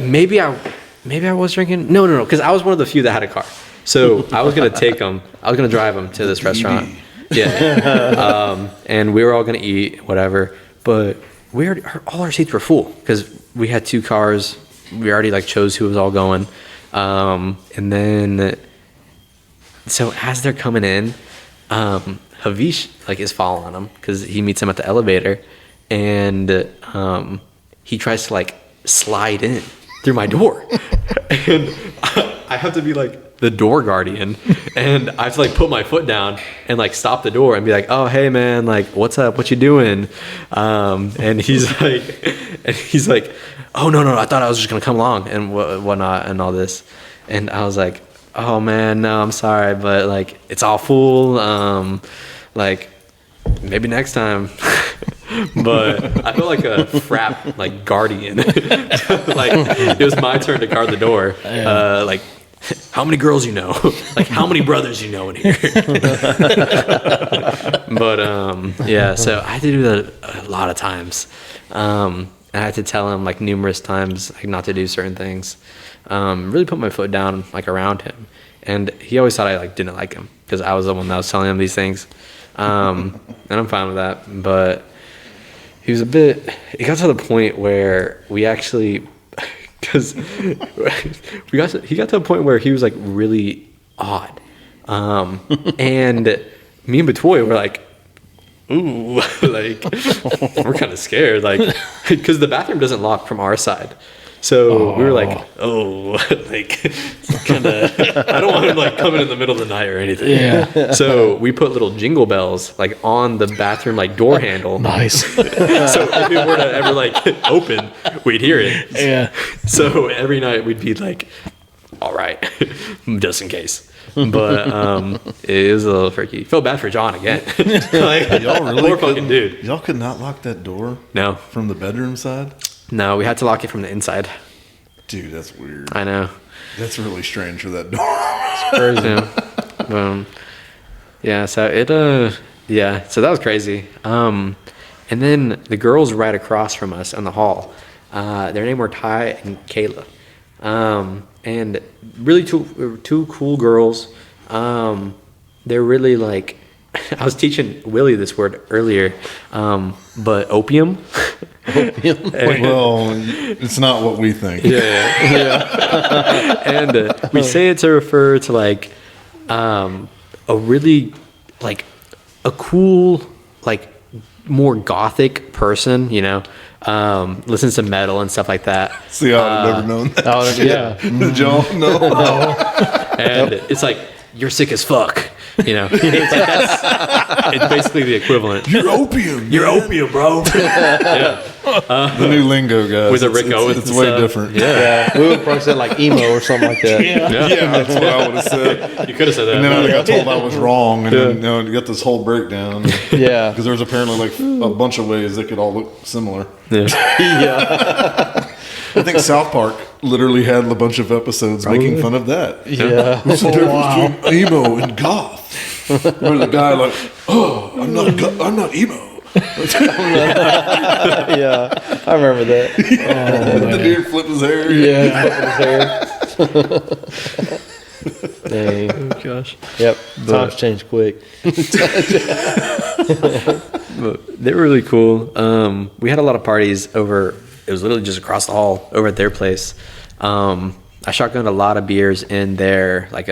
Maybe I was drinking. No, because I was one of the few that had a car. So I was gonna take them. I was gonna drive them to this restaurant. Yeah. And we were all gonna eat whatever. But all our seats were full because we had 2 cars. We already like chose who was all going. And then, so as they're coming in, Havish like is following them because he meets him at the elevator, and he tries to like slide in through my door, and I have to be like, the door guardian, and I have to like put my foot down and like stop the door and be like, oh hey man, like what's up, what you doing? And he's like, oh no, I thought I was just gonna come along and whatnot and all this. And I was like, oh man, no, I'm sorry, but like it's all full. Like maybe next time. But I felt like a frat like guardian. Like it was my turn to guard the door. Like how many girls you know? Like how many brothers you know in here? But yeah, so I had to do that a lot of times. I had to tell him like numerous times like not to do certain things. Really put my foot down like around him, and he always thought I like didn't like him because I was the one that was telling him these things. And I'm fine with that, but he was it got to the point where we actually, because he got to a point where he was like really odd. And me and Batoy were like, ooh, like, we're kind of scared, like, because the bathroom doesn't lock from our side. So we were like, like, kind of, I don't want him like coming in the middle of the night or anything. Yeah. So we put little jingle bells like on the bathroom like door handle. Nice. So if it were to ever like open, we'd hear it. Yeah. So every night we'd be like, all right, just in case. But it was a little freaky. Felt bad for John again. Like, Y'all really poor fucking dude. Y'all could not lock that door No. from the bedroom side? No, we had to lock it from the inside. Dude, that's weird. I know. That's really strange for that door. Crazy. Yeah, so so that was crazy. And then the girls right across from us in the hall, their name were Ty and Kayla. And really two cool girls. They're really like, I was teaching Willie this word earlier, but opium. Well, it's not what we think. Yeah. And we say it to refer to like a really like a cool like more gothic person, you know, listens to metal and stuff like that. See, I would have never known that. Yeah. Did y'all? No. And it's like, you're sick as fuck. You know, it's basically the equivalent. You're opium. You're opium, bro. Yeah. The new lingo, guys. With a Rick Owens It's and way stuff. different. Yeah, we would probably say like emo or something like that. Yeah. Yeah, that's what I would have said. You could have said that. And then I got told I was wrong, and then you got this whole breakdown. Yeah. Because there's apparently like a bunch of ways that could all look similar. Yeah. I think South Park literally had a bunch of episodes making fun of that. Yeah. What's the difference between emo and goth? Where the guy like, oh, I'm not emo. Yeah. I remember that. The dude flip his hair. Yeah. Dang. Oh, gosh. Yep. Times change quick. But they were really cool. We had a lot of parties over. It was literally just across the hall over at their place. I shotgunned a lot of beers in their like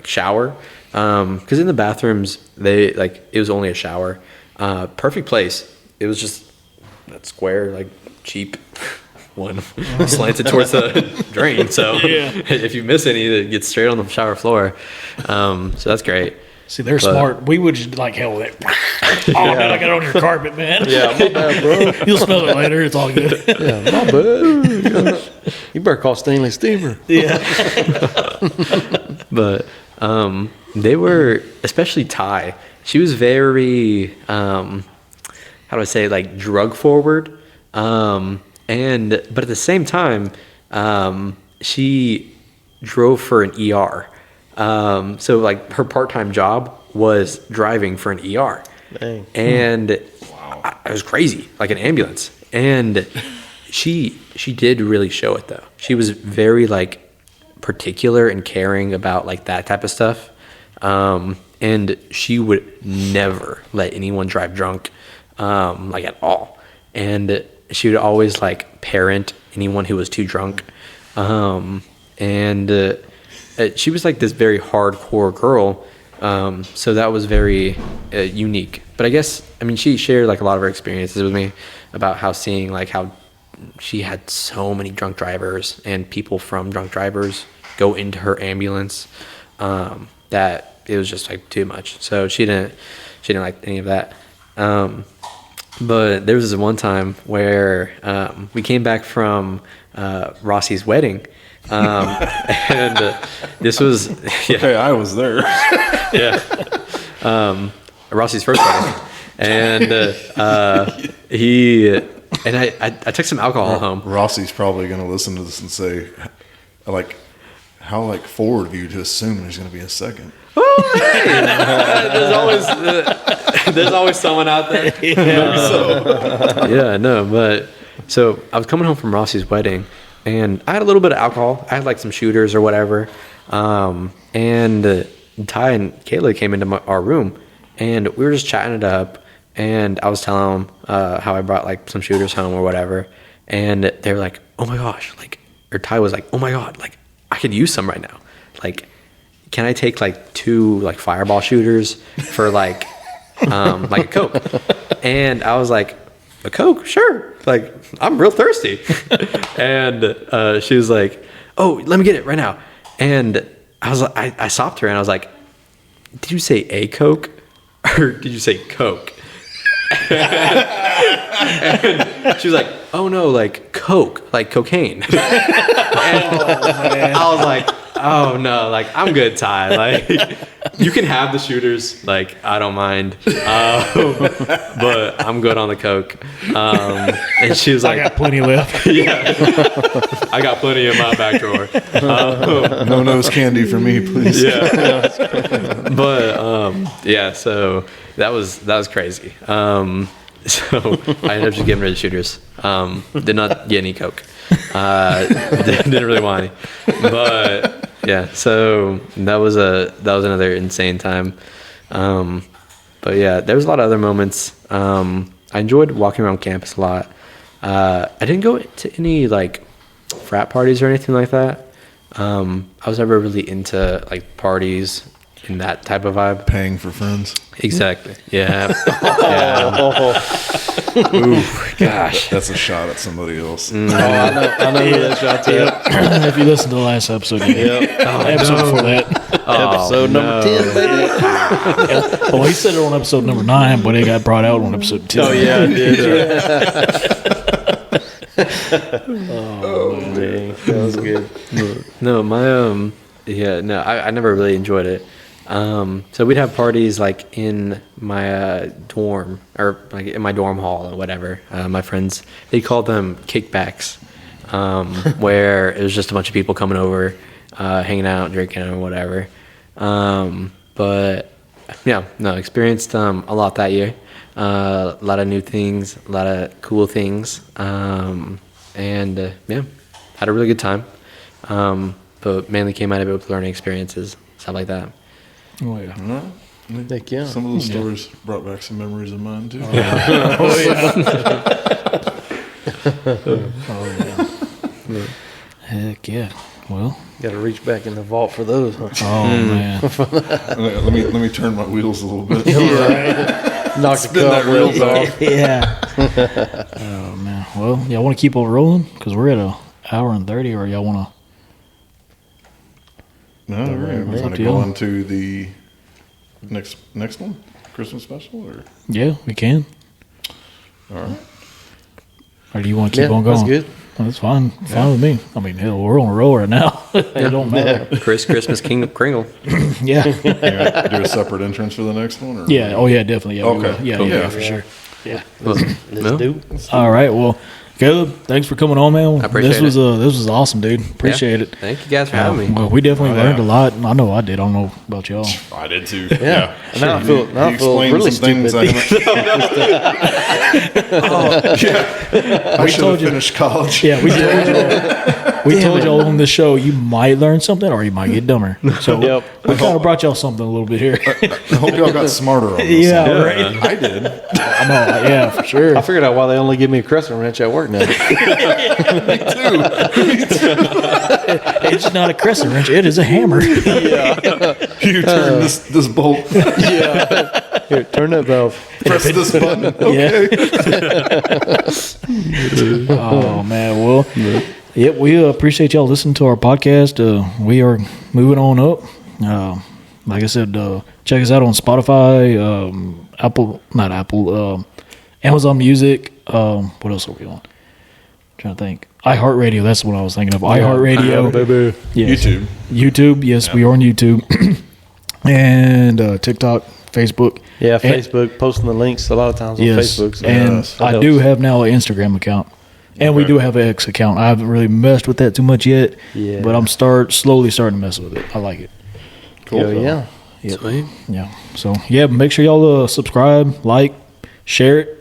shower. Because in the bathrooms, it was only a shower. Perfect place. It was just that square, like cheap one slanted towards the drain. So if you miss any, it gets straight on the shower floor. So that's great. See, they're smart. We would just like hell with it. Oh man, I got it on your carpet, man. Yeah, my bad, bro. You'll smell it later. It's all good. Yeah, my bad. You better call Stanley Steamer. Yeah. But they were, especially Ty. She was very, how do I say, like drug forward. But at the same time, she drove for an ER. So like her part-time job was driving for an ER. Dang. And it was crazy, like an ambulance. And she did really show it though. She was very like particular and caring about like that type of stuff. And she would never let anyone drive drunk, like at all. And she would always like parent anyone who was too drunk. She was like this very hardcore girl. So that was very unique. But I guess, I mean, she shared like a lot of her experiences with me about how seeing like how she had so many drunk drivers and people from drunk drivers go into her ambulance. That it was just like too much. So she didn't like any of that. But there was this one time where we came back from Rossi's wedding. And this was Hey, I was there. Rossi's first wedding. And I took some alcohol home. Rossi's probably going to listen to this and say, like, how like forward of you to assume there's going to be a second. There's always someone out there. But so I was coming home from Rossi's wedding, and I had a little bit of alcohol. I had like some shooters or whatever. And Ty and Kayla came into our room, and we were just chatting it up. And I was telling them how I brought like some shooters home or whatever, and they were like, "Oh my gosh!" Or Ty was like, "Oh my god! Like I could use some right now. Like, can I take like 2 like fireball shooters for like a Coke?" And I was like, "A Coke? Sure. Like I'm real thirsty." And she was like, "Oh, let me get it right now." And I was like, I stopped her and I was like, "Did you say a Coke or did you say Coke?" And she was like, "Oh no, like Coke, like cocaine." And I was like, "Oh no, like I'm good, Ty. Like you can have the shooters, like I don't mind, but I'm good on the Coke." And she was like, I got plenty left. "Yeah, I got plenty in my back drawer." No nose candy for me, please. Yeah, but so that was crazy. So I ended up just getting rid of shooters. Did not get any Coke. Didn't really want any. But yeah, so that was another insane time. But yeah, there was a lot of other moments. I enjoyed walking around campus a lot. I didn't go to any like frat parties or anything like that. I was never really into like parties in that type of vibe. Paying for friends. Exactly. Yeah. Ooh, gosh. That's a shot at somebody else. I know who that shot to. If you listen to the last episode, episode before that. Episode number 10, baby. Well, he said it on episode number 9, but it got brought out on episode 10. Oh, yeah, it did. Oh, dang. That was good. No, my I never really enjoyed it. So we'd have parties like in my dorm or like in my dorm hall or whatever. My friends, they called them kickbacks, where it was just a bunch of people coming over, hanging out, drinking or whatever. But yeah, no, experienced a lot that year. A lot of new things, a lot of cool things, and yeah, had a really good time. But mainly came out of it with learning experiences, stuff like that. Oh, yeah. Heck yeah. Some of those stories brought back some memories of mine too. Heck yeah. Well, Got to reach back in the vault for those. Huh? oh man. Let me turn my wheels a little bit. Knock the that wheels real off. Yeah. Oh man. Well, y'all want to keep on rolling because we're at an hour and 30, or y'all want to? No, we're It's up going to to go y'all. on to the next one, Christmas special, or Yeah, we can. all right. Or do you want to keep on going? That's good. Well, that's fine. Fine with me. I mean, hell, we're on a roll right now. It don't matter. Christmas King Kringle. Yeah. You gonna do a separate entrance for the next one, or Yeah. Oh yeah, definitely. Yeah. we Okay. will. Yeah. Cool. Yeah. Yeah. For sure. Yeah. No? Do. All right. Well, Caleb, thanks for coming on, man. I appreciate this was awesome, dude. Appreciate it. Thank you guys for having me. Well, we definitely Oh, learned yeah. a lot. I know I did. I don't know about y'all. I did too. Yeah. And now I feel You really explained some things stupid. I should have finished college. Yeah, we told y'all. We told y'all on this show you might learn something or you might get dumber. So Yep. we kind of brought y'all something a little bit here. I hope y'all got smarter on this. Yeah, one. right. I did. I know. Yeah, for sure. I figured out why they only give me a crescent wrench at work now. It's not a crescent wrench. It is a hammer. You turn this bolt, Yeah. Here, turn that valve. press this button. Yeah. Oh man. Well, Yep, we appreciate y'all listening to our podcast. We are moving on up. Like I said, check us out on Spotify, Amazon Music. What else are we on? Trying to think. iHeartRadio. That's what I was thinking of. iHeartRadio. Yes. YouTube. Yes, we are on YouTube. And TikTok, Facebook. Yeah, Facebook, posting the links a lot of times on Facebook. So and I do have now an Instagram account. And we do have an X account. I haven't really messed with that too much yet. Yeah. But I'm slowly starting to mess with it. I like it. Cool. Yeah. Yep. Sweet. Yeah. So, make sure y'all subscribe, like, share it.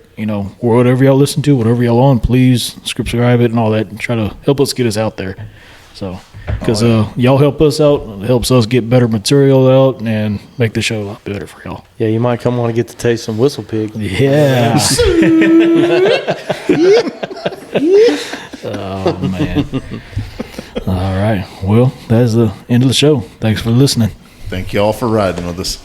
Whatever y'all listen to, whatever y'all on, please subscribe it and all that. And try to help us get us out there. So, because y'all help us out, it helps us get better material out and make the show a lot better for y'all. Yeah, you might come on and get to taste some Whistle Pig. Yeah. Oh, man. All right. Well, that's the end of the show. Thanks for listening. Thank y'all for riding with us.